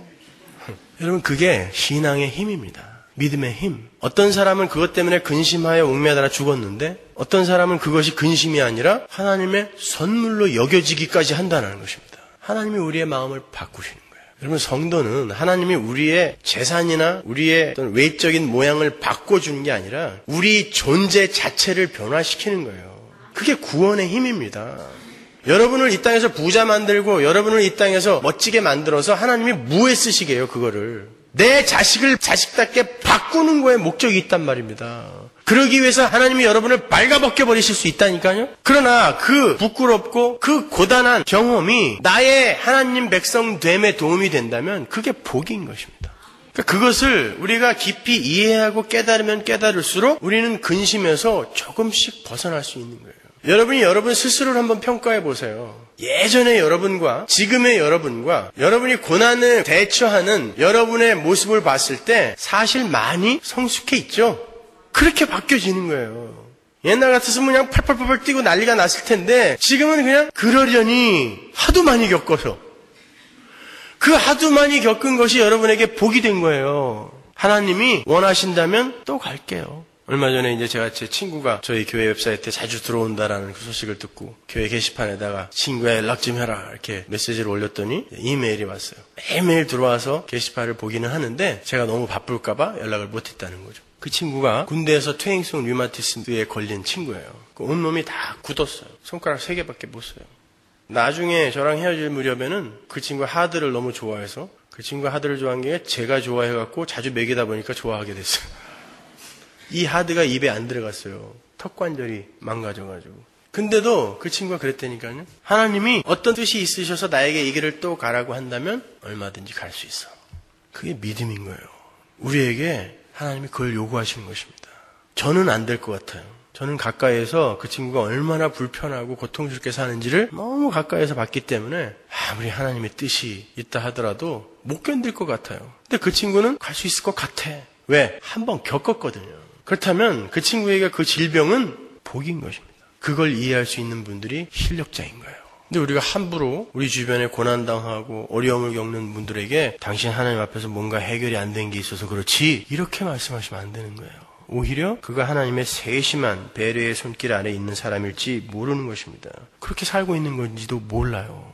Speaker 1: 여러분 그게 신앙의 힘입니다. 믿음의 힘. 어떤 사람은 그것 때문에 근심하여 웅매달아 죽었는데 어떤 사람은 그것이 근심이 아니라 하나님의 선물로 여겨지기까지 한다는 것입니다. 하나님이 우리의 마음을 바꾸시는 거예요. 여러분 성도는 하나님이 우리의 재산이나 우리의 어떤 외적인 모양을 바꿔주는 게 아니라 우리 존재 자체를 변화시키는 거예요. 그게 구원의 힘입니다. 여러분을 이 땅에서 부자 만들고 여러분을 이 땅에서 멋지게 만들어서 하나님이 뭐에 쓰시게요 그거를. 내 자식을 자식답게 바꾸는 거에 목적이 있단 말입니다. 그러기 위해서 하나님이 여러분을 발가벗겨 버리실 수 있다니까요. 그러나 그 부끄럽고 그 고단한 경험이 나의 하나님 백성 됨에 도움이 된다면 그게 복인 것입니다. 그러니까 그것을 우리가 깊이 이해하고 깨달으면 깨달을수록 우리는 근심에서 조금씩 벗어날 수 있는 거예요. 여러분이 여러분 스스로를 한번 평가해 보세요. 예전의 여러분과 지금의 여러분과 여러분이 고난을 대처하는 여러분의 모습을 봤을 때 사실 많이 성숙해 있죠. 그렇게 바뀌어지는 거예요. 옛날 같았으면 그냥 팔팔팔 뛰고 난리가 났을 텐데 지금은 그냥 그러려니 하도 많이 겪어서 그 하도 많이 겪은 것이 여러분에게 복이 된 거예요. 하나님이 원하신다면 또 갈게요. 얼마 전에 이제 제가 제 친구가 저희 교회 웹사이트에 자주 들어온다라는 그 소식을 듣고 교회 게시판에다가 친구야 연락 좀 해라 이렇게 메시지를 올렸더니 이메일이 왔어요. 매일매일 들어와서 게시판을 보기는 하는데 제가 너무 바쁠까봐 연락을 못했다는 거죠. 그 친구가 군대에서 퇴행성 류마티스에 걸린 친구예요. 그 온몸이 다 굳었어요. 손가락 3개밖에 못 써요. 나중에 저랑 헤어질 무렵에는 그 친구가 하드를 너무 좋아해서 그 친구가 하드를 좋아한 게 제가 좋아해갖고 자주 먹이다 보니까 좋아하게 됐어요. 이 하드가 입에 안 들어갔어요. 턱관절이 망가져가지고. 근데도 그 친구가 그랬다니까요. 하나님이 어떤 뜻이 있으셔서 나에게 이 길을 또 가라고 한다면 얼마든지 갈 수 있어. 그게 믿음인 거예요. 우리에게 하나님이 그걸 요구하시는 것입니다. 저는 안 될 것 같아요. 저는 가까이에서 그 친구가 얼마나 불편하고 고통스럽게 사는지를 너무 가까이에서 봤기 때문에 아무리 하나님의 뜻이 있다 하더라도 못 견딜 것 같아요. 근데 그 친구는 갈 수 있을 것 같아. 왜? 한번 겪었거든요. 그렇다면 그 친구에게 그 질병은 복인 것입니다. 그걸 이해할 수 있는 분들이 실력자인 거예요. 근데 우리가 함부로 우리 주변에 고난당하고 어려움을 겪는 분들에게 당신 하나님 앞에서 뭔가 해결이 안 된 게 있어서 그렇지 이렇게 말씀하시면 안 되는 거예요. 오히려 그가 하나님의 세심한 배려의 손길 아래 있는 사람일지 모르는 것입니다. 그렇게 살고 있는 건지도 몰라요.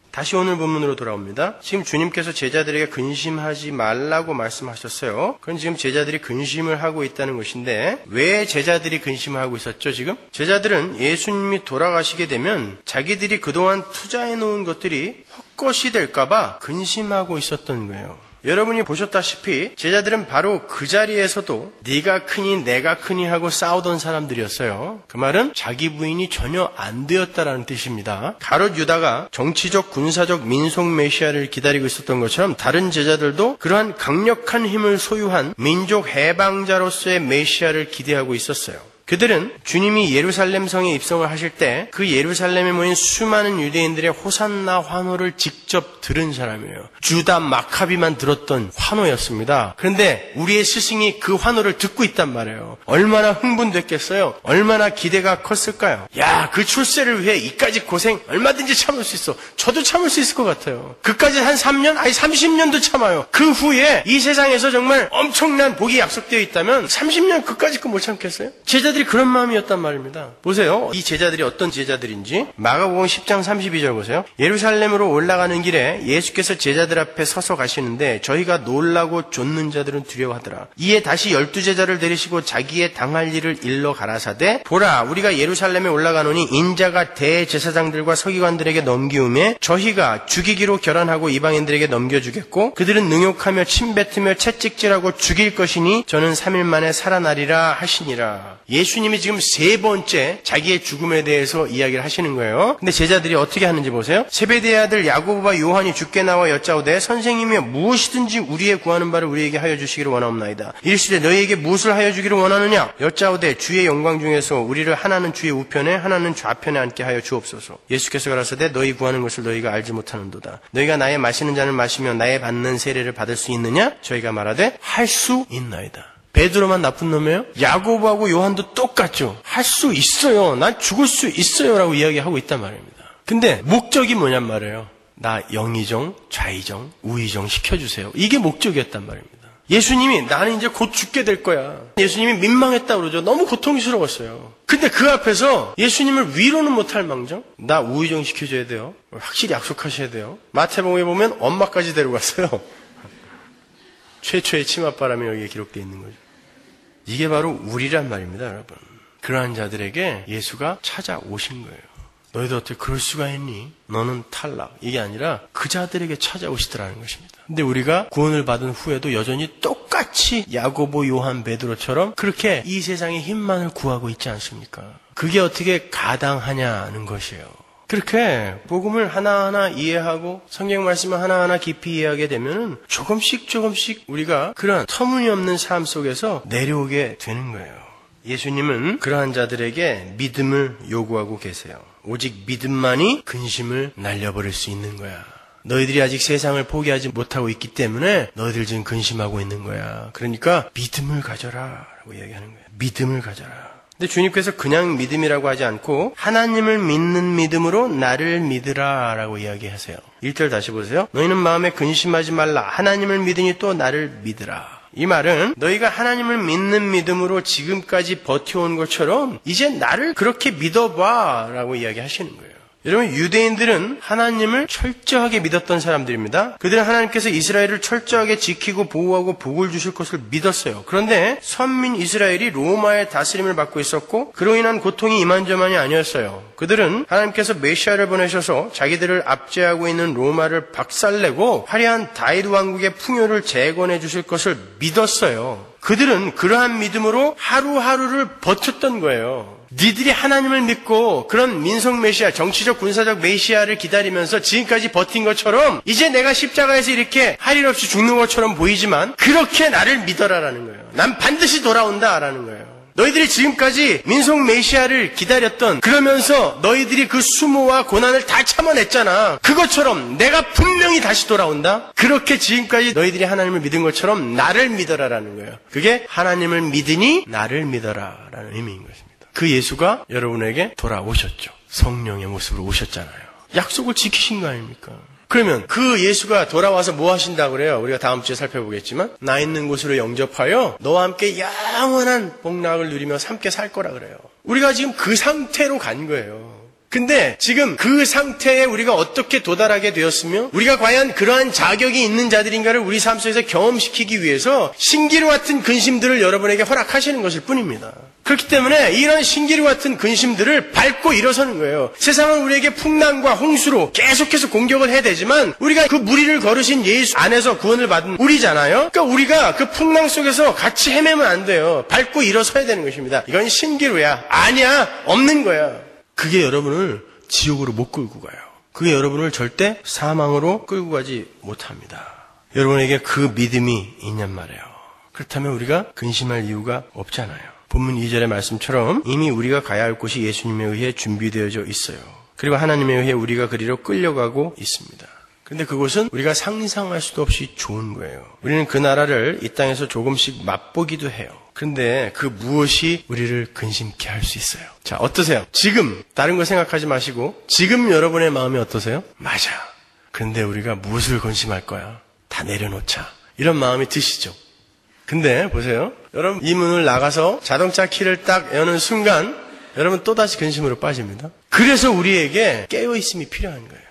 Speaker 1: 다시 오늘 본문으로 돌아옵니다. 지금 주님께서 제자들에게 근심하지 말라고 말씀하셨어요. 그건 지금 제자들이 근심을 하고 있다는 것인데 왜 제자들이 근심을 하고 있었죠 지금? 제자들은 예수님이 돌아가시게 되면 자기들이 그동안 투자해 놓은 것들이 헛것이 될까 봐 근심하고 있었던 거예요. 여러분이 보셨다시피 제자들은 바로 그 자리에서도 네가 크니 내가 크니 하고 싸우던 사람들이었어요. 그 말은 자기 부인이 전혀 안 되었다라는 뜻입니다. 가롯 유다가 정치적, 군사적, 민속 메시아를 기다리고 있었던 것처럼 다른 제자들도 그러한 강력한 힘을 소유한 민족 해방자로서의 메시아를 기대하고 있었어요. 그들은 주님이 예루살렘 성에 입성을 하실 때 그 예루살렘에 모인 수많은 유대인들의 호산나 환호를 직접 들은 사람이에요. 주다 마카비만 들었던 환호였습니다. 그런데 우리의 스승이 그 환호를 듣고 있단 말이에요. 얼마나 흥분됐겠어요? 얼마나 기대가 컸을까요? 야, 그 출세를 위해 이까지 고생 얼마든지 참을 수 있어. 저도 참을 수 있을 것 같아요. 그까지 한 3년? 아니 30년도 참아요. 그 후에 이 세상에서 정말 엄청난 복이 약속되어 있다면 30년 그까지 못 참겠어요? 제자들이 그런 마음이었단 말입니다. 보세요. 이 제자들이 어떤 제자들인지 마가복음 10장 32절 보세요. 예루살렘으로 올라가는 길에 예수께서 제자들 앞에 서서 가시는데 저희가 놀라고 좇는 자들은 두려워하더라. 이에 다시 12제자를 데리시고 자기의 당할 일을 일러 가라사대 보라 우리가 예루살렘에 올라가노니 인자가 대제사장들과 서기관들에게 넘기우매 저희가 죽이기로 결단하고 이방인들에게 넘겨주겠고 그들은 능욕하며 침뱉으며 채찍질하고 죽일 것이니 저는 3일 만에 살아나리라 하시니라. 예수님이 지금 3번째 자기의 죽음에 대해서 이야기를 하시는 거예요. 근데 제자들이 어떻게 하는지 보세요. 세베대의 아들 야고보와 요한이 주께 나와 여짜오되 선생님이여 무엇이든지 우리의 구하는 바를 우리에게 하여 주시기를 원하옵나이다. 이르시되 너희에게 무엇을 하여 주기를 원하느냐? 여짜오되 주의 영광 중에서 우리를 하나는 주의 우편에 하나는 좌편에 앉게 하여 주옵소서. 예수께서 가라사대 너희 구하는 것을 너희가 알지 못하는도다. 너희가 나의 마시는 잔을 마시며 나의 받는 세례를 받을 수 있느냐? 저희가 말하되 할 수 있나이다. 베드로만 나쁜 놈이에요? 야고보하고 요한도 똑같죠. 할 수 있어요. 난 죽을 수 있어요. 라고 이야기하고 있단 말입니다. 근데 목적이 뭐냔 말이에요. 나 영의정, 좌의정, 우의정 시켜주세요. 이게 목적이었단 말입니다. 예수님이 나는 이제 곧 죽게 될 거야. 예수님이 민망했다 그러죠. 너무 고통스러웠어요. 근데 그 앞에서 예수님을 위로는 못할 망정 나 우의정 시켜줘야 돼요. 확실히 약속하셔야 돼요. 마태복음에 보면 엄마까지 데려갔어요. 최초의 치맛바람이 여기에 기록되어 있는 거죠. 이게 바로 우리란 말입니다, 여러분. 그러한 자들에게 예수가 찾아오신 거예요. 너희들 어떻게 그럴 수가 있니? 너는 탈락. 이게 아니라 그 자들에게 찾아오시더라는 것입니다. 근데 우리가 구원을 받은 후에도 여전히 똑같이 야고보, 요한, 베드로처럼 그렇게 이 세상의 힘만을 구하고 있지 않습니까? 그게 어떻게 가당하냐는 것이에요. 그렇게 복음을 하나하나 이해하고 성경 말씀을 하나하나 깊이 이해하게 되면 조금씩 우리가 그런 터무니없는 삶 속에서 내려오게 되는 거예요. 예수님은 그러한 자들에게 믿음을 요구하고 계세요. 오직 믿음만이 근심을 날려버릴 수 있는 거야. 너희들이 아직 세상을 포기하지 못하고 있기 때문에 너희들 지금 근심하고 있는 거야. 그러니까 믿음을 가져라 라고 이야기하는 거예요. 믿음을 가져라. 근데 주님께서 그냥 믿음이라고 하지 않고 하나님을 믿는 믿음으로 나를 믿으라 라고 이야기하세요. 1절 다시 보세요. 너희는 마음에 근심하지 말라. 하나님을 믿으니 또 나를 믿으라. 이 말은 너희가 하나님을 믿는 믿음으로 지금까지 버텨온 것처럼 이제 나를 그렇게 믿어봐 라고 이야기하시는 거예요. 여러분, 유대인들은 하나님을 철저하게 믿었던 사람들입니다. 그들은 하나님께서 이스라엘을 철저하게 지키고 보호하고 복을 주실 것을 믿었어요. 그런데 선민 이스라엘이 로마의 다스림을 받고 있었고 그로 인한 고통이 이만저만이 아니었어요. 그들은 하나님께서 메시아를 보내셔서 자기들을 압제하고 있는 로마를 박살내고 화려한 다윗 왕국의 풍요를 재건해 주실 것을 믿었어요. 그들은 그러한 믿음으로 하루하루를 버텼던 거예요. 니들이 하나님을 믿고 그런 민속 메시아, 정치적 군사적 메시아를 기다리면서 지금까지 버틴 것처럼 이제 내가 십자가에서 이렇게 할 일 없이 죽는 것처럼 보이지만 그렇게 나를 믿어라라는 거예요. 난 반드시 돌아온다라는 거예요. 너희들이 지금까지 민속 메시아를 기다렸던, 그러면서 너희들이 그 수모와 고난을 다 참아냈잖아. 그것처럼 내가 분명히 다시 돌아온다. 그렇게 지금까지 너희들이 하나님을 믿은 것처럼 나를 믿어라라는 거예요. 그게 하나님을 믿으니 나를 믿어라라는 의미인 것입니다. 그 예수가 여러분에게 돌아오셨죠. 성령의 모습으로 오셨잖아요. 약속을 지키신 거 아닙니까? 그러면 그 예수가 돌아와서 뭐 하신다고 그래요? 우리가 다음 주에 살펴보겠지만 나 있는 곳으로 영접하여 너와 함께 영원한 복락을 누리며 함께 살 거라 그래요. 우리가 지금 그 상태로 간 거예요. 근데 지금 그 상태에 우리가 어떻게 도달하게 되었으며 우리가 과연 그러한 자격이 있는 자들인가를 우리 삶 속에서 경험시키기 위해서 신기루 같은 근심들을 여러분에게 허락하시는 것일 뿐입니다. 그렇기 때문에 이런 신기루 같은 근심들을 밟고 일어서는 거예요. 세상은 우리에게 풍랑과 홍수로 계속해서 공격을 해야 되지만 우리가 그 무리를 걸으신 예수 안에서 구원을 받은 우리잖아요. 그러니까 우리가 그 풍랑 속에서 같이 헤매면 안 돼요. 밟고 일어서야 되는 것입니다. 이건 신기루야. 아니야. 없는 거야. 그게 여러분을 지옥으로 못 끌고 가요. 그게 여러분을 절대 사망으로 끌고 가지 못합니다. 여러분에게 그 믿음이 있냔 말이에요. 그렇다면 우리가 근심할 이유가 없잖아요. 본문 2절의 말씀처럼 이미 우리가 가야 할 곳이 예수님에 의해 준비되어져 있어요. 그리고 하나님에 의해 우리가 그리로 끌려가고 있습니다. 그런데 그곳은 우리가 상상할 수도 없이 좋은 거예요. 우리는 그 나라를 이 땅에서 조금씩 맛보기도 해요. 그런데 그 무엇이 우리를 근심케 할 수 있어요? 자, 어떠세요? 지금 다른 거 생각하지 마시고 지금 여러분의 마음이 어떠세요? 맞아. 그런데 우리가 무엇을 근심할 거야? 다 내려놓자. 이런 마음이 드시죠? 근데 보세요. 여러분 이 문을 나가서 자동차 키를 딱 여는 순간 여러분 또다시 근심으로 빠집니다. 그래서 우리에게 깨어있음이 필요한 거예요.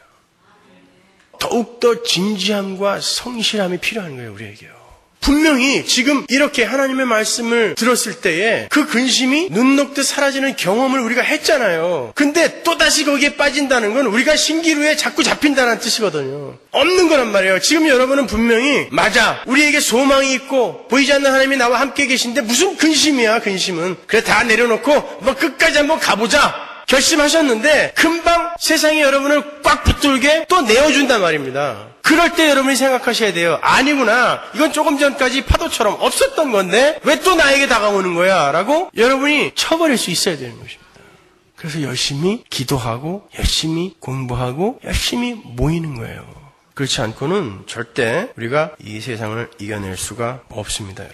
Speaker 1: 더욱더 진지함과 성실함이 필요한 거예요. 우리에게요. 분명히 지금 이렇게 하나님의 말씀을 들었을 때에 그 근심이 눈 녹듯 사라지는 경험을 우리가 했잖아요. 근데 또다시 거기에 빠진다는 건 우리가 신기루에 자꾸 잡힌다는 뜻이거든요. 없는 거란 말이에요. 지금 여러분은 분명히 맞아. 우리에게 소망이 있고 보이지 않는 하나님이 나와 함께 계신데 무슨 근심이야. 근심은. 그래 다 내려놓고 뭐 끝까지 한번 가보자. 결심하셨는데 금방 세상이 여러분을 꽉 붙들게 또 내어준단 말입니다. 그럴 때 여러분이 생각하셔야 돼요. 아니구나. 이건 조금 전까지 파도처럼 없었던 건데 왜 또 나에게 다가오는 거야? 라고 여러분이 쳐버릴 수 있어야 되는 것입니다. 그래서 열심히 기도하고 열심히 공부하고 열심히 모이는 거예요. 그렇지 않고는 절대 우리가 이 세상을 이겨낼 수가 없습니다.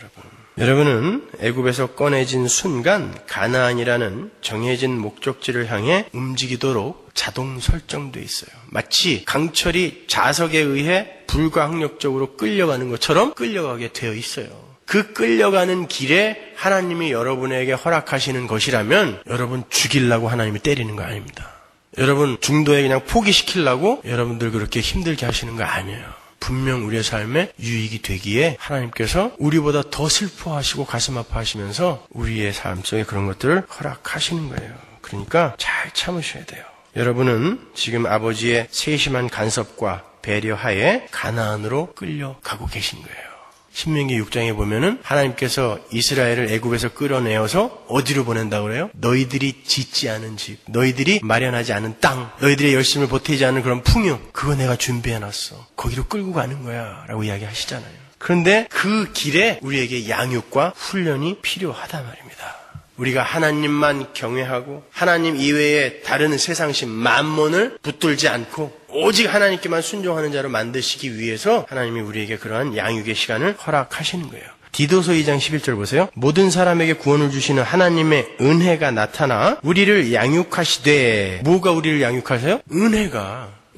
Speaker 1: 여러분은 애굽에서 꺼내진 순간 가나안이라는 정해진 목적지를 향해 움직이도록 자동 설정돼 있어요. 마치 강철이 자석에 의해 불가항력적으로 끌려가는 것처럼 끌려가게 되어 있어요. 그 끌려가는 길에 하나님이 여러분에게 허락하시는 것이라면 여러분 죽이려고 하나님이 때리는 거 아닙니다. 여러분 중도에 그냥 포기시키려고 여러분들 그렇게 힘들게 하시는 거 아니에요. 분명 우리의 삶에 유익이 되기에 하나님께서 우리보다 더 슬퍼하시고 가슴 아파하시면서 우리의 삶 속에 그런 것들을 허락하시는 거예요. 그러니까 잘 참으셔야 돼요. 여러분은 지금 아버지의 세심한 간섭과 배려하에 가나안으로 끌려가고 계신 거예요. 신명기 6장에 보면은 하나님께서 이스라엘을 애굽에서 끌어내어서 어디로 보낸다고 그래요? 너희들이 짓지 않은 집, 너희들이 마련하지 않은 땅, 너희들의 열심을 보태지 않은 그런 풍요, 그거 내가 준비해놨어. 거기로 끌고 가는 거야 라고 이야기하시잖아요. 그런데 그 길에 우리에게 양육과 훈련이 필요하단 말입니다. 우리가 하나님만 경외하고 하나님 이외에 다른 세상신 만몬을 붙들지 않고 오직 하나님께만 순종하는 자로 만드시기 위해서 하나님이 우리에게 그러한 양육의 시간을 허락하시는 거예요. 디도서 2장 11절 보세요. 모든 사람에게 구원을 주시는 하나님의 은혜가 나타나 우리를 양육하시되, 뭐가 우리를 양육하세요?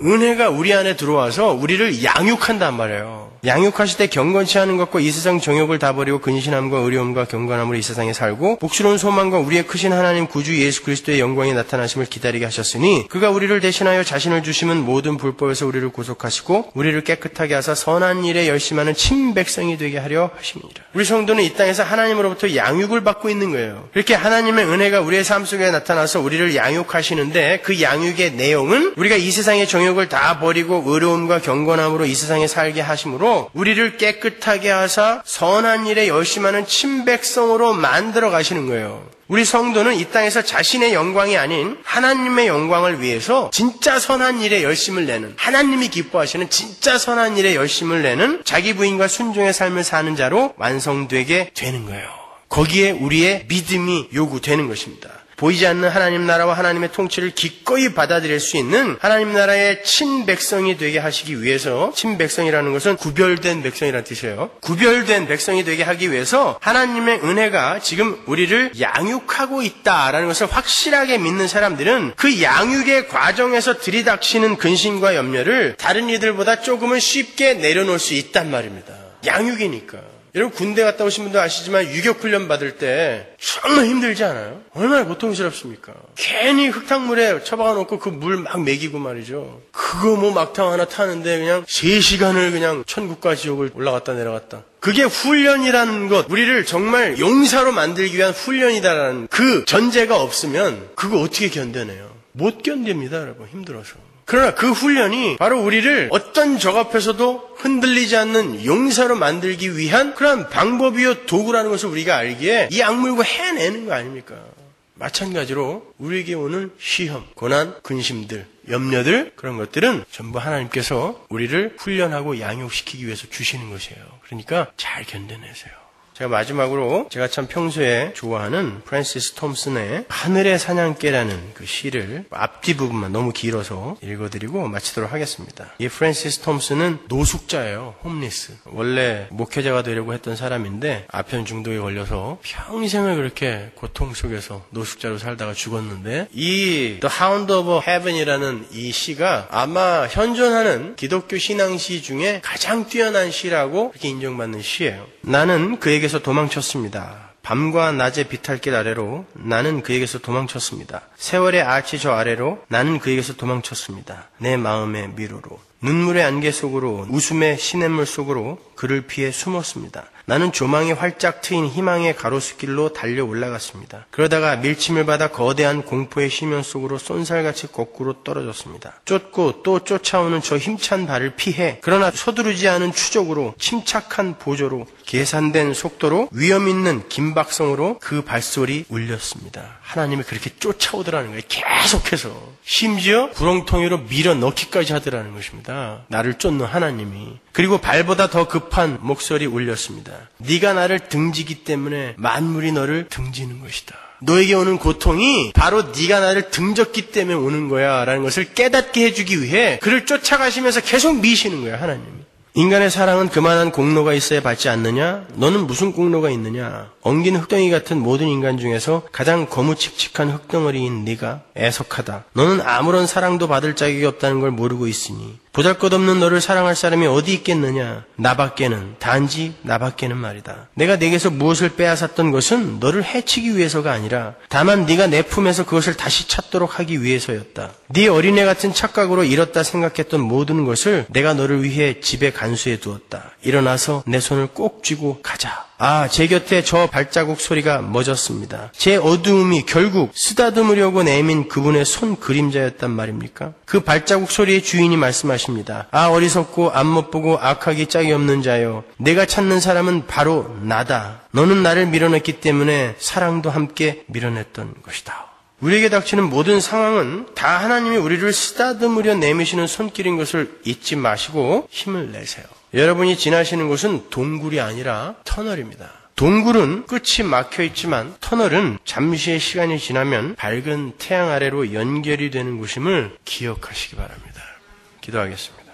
Speaker 1: 은혜가 우리 안에 들어와서 우리를 양육한단 말이에요. 양육하실 때 경건치 않은 것과 이 세상 정욕을 다 버리고 근신함과 의로움과 경건함으로 이 세상에 살고 복스러운 소망과 우리의 크신 하나님 구주 예수 그리스도의 영광이 나타나심을 기다리게 하셨으니 그가 우리를 대신하여 자신을 주심은 모든 불법에서 우리를 구속하시고 우리를 깨끗하게 하사 선한 일에 열심하는 친백성이 되게 하려 하십니다. 우리 성도는 이 땅에서 하나님으로부터 양육을 받고 있는 거예요. 이렇게 하나님의 은혜가 우리의 삶 속에 나타나서 우리를 양육하시는데 그 양육의 내용은 우리가 이 세상의 정욕을 다 버리고 의로움과 경건함으로 이 세상에 살게 하심으로 우리를 깨끗하게 하사 선한 일에 열심하는 친백성으로 만들어 가시는 거예요. 우리 성도는 이 땅에서 자신의 영광이 아닌 하나님의 영광을 위해서 진짜 선한 일에 열심을 내는, 하나님이 기뻐하시는 진짜 선한 일에 열심을 내는 자기 부인과 순종의 삶을 사는 자로 완성되게 되는 거예요. 거기에 우리의 믿음이 요구되는 것입니다. 보이지 않는 하나님 나라와 하나님의 통치를 기꺼이 받아들일 수 있는 하나님 나라의 친백성이 되게 하시기 위해서, 친백성이라는 것은 구별된 백성이라는 뜻이에요. 구별된 백성이 되게 하기 위해서 하나님의 은혜가 지금 우리를 양육하고 있다라는 것을 확실하게 믿는 사람들은 그 양육의 과정에서 들이닥치는 근심과 염려를 다른 이들보다 조금은 쉽게 내려놓을 수 있단 말입니다. 양육이니까. 여러분 군대 갔다 오신 분도 아시지만 유격훈련 받을 때 정말 힘들지 않아요? 얼마나 고통스럽습니까? 괜히 흙탕물에 처박아 놓고 그 물 막 먹이고 말이죠. 그거 뭐 막탕 하나 타는데 그냥 3시간을 그냥 천국과 지옥을 올라갔다 내려갔다. 그게 훈련이라는 것, 우리를 정말 용사로 만들기 위한 훈련이다라는 그 전제가 없으면 그거 어떻게 견뎌내요? 못 견딥니다, 여러분. 힘들어서. 그러나 그 훈련이 바로 우리를 어떤 적 앞에서도 흔들리지 않는 용사로 만들기 위한 그런 방법이요 도구라는 것을 우리가 알기에 이 악물고 해내는 거 아닙니까? 마찬가지로 우리에게 오는 시험, 고난, 근심들, 염려들, 그런 것들은 전부 하나님께서 우리를 훈련하고 양육시키기 위해서 주시는 것이에요. 그러니까 잘 견뎌내세요. 제가 마지막으로 제가 참 평소에 좋아하는 프랜시스 톰슨의 하늘의 사냥개라는 그 시를 앞뒤 부분만 너무 길어서 읽어드리고 마치도록 하겠습니다. 이 프랜시스 톰슨은 노숙자예요. 홈리스. 원래 목회자가 되려고 했던 사람인데 아편 중독에 걸려서 평생을 그렇게 고통 속에서 노숙자로 살다가 죽었는데 이 The Hound of Heaven이라는 이 시가 아마 현존하는 기독교 신앙시 중에 가장 뛰어난 시라고 그렇게 인정받는 시예요. 나는 그에게서 도망쳤습니다. 밤과 낮의 비탈길 아래로 나는 그에게서 도망쳤습니다. 세월의 아치 저 아래로 나는 그에게서 도망쳤습니다. 내 마음의 미로로. 눈물의 안개 속으로, 웃음의 시냇물 속으로 그를 피해 숨었습니다. 나는 조망이 활짝 트인 희망의 가로수길로 달려 올라갔습니다. 그러다가 밀침을 받아 거대한 공포의 심연 속으로 쏜살같이 거꾸로 떨어졌습니다. 쫓고 또 쫓아오는 저 힘찬 발을 피해 그러나 서두르지 않은 추적으로 침착한 보조로 계산된 속도로 위험 있는 긴박성으로 그 발소리 울렸습니다. 하나님이 그렇게 쫓아오더라는 거예요. 계속해서. 심지어 구렁텅이로 밀어 넣기까지 하더라는 것입니다. 나를 쫓는 하나님이. 그리고 발보다 더 급한 목소리 울렸습니다. 네가 나를 등지기 때문에 만물이 너를 등지는 것이다. 너에게 오는 고통이 바로 네가 나를 등졌기 때문에 오는 거야 라는 것을 깨닫게 해주기 위해 그를 쫓아가시면서 계속 미시는 거야, 하나님이. 인간의 사랑은 그만한 공로가 있어야 받지 않느냐? 너는 무슨 공로가 있느냐? 엉긴 흙덩이 같은 모든 인간 중에서 가장 거무칙칙한 흙덩어리인 네가 애석하다. 너는 아무런 사랑도 받을 자격이 없다는 걸 모르고 있으니 보잘것없는 너를 사랑할 사람이 어디 있겠느냐? 나밖에는, 단지 나밖에는 말이다. 내가 네게서 무엇을 빼앗았던 것은 너를 해치기 위해서가 아니라 다만 네가 내 품에서 그것을 다시 찾도록 하기 위해서였다. 네 어린애 같은 착각으로 잃었다 생각했던 모든 것을 내가 너를 위해 집에 간수해 두었다. 일어나서 내 손을 꼭 쥐고 가자. 제 곁에 저 발자국 소리가 멎었습니다. 제 어두움이 결국 쓰다듬으려고 내민 그분의 손 그림자였단 말입니까? 그 발자국 소리의 주인이 말씀하십니다. 어리석고 앞 못 보고 악하기 짝이 없는 자여, 내가 찾는 사람은 바로 나다. 너는 나를 밀어냈기 때문에 사랑도 함께 밀어냈던 것이다. 우리에게 닥치는 모든 상황은 다 하나님이 우리를 쓰다듬으려 내미시는 손길인 것을 잊지 마시고 힘을 내세요. 여러분이 지나시는 곳은 동굴이 아니라 터널입니다. 동굴은 끝이 막혀 있지만 터널은 잠시의 시간이 지나면 밝은 태양 아래로 연결이 되는 곳임을 기억하시기 바랍니다. 기도하겠습니다.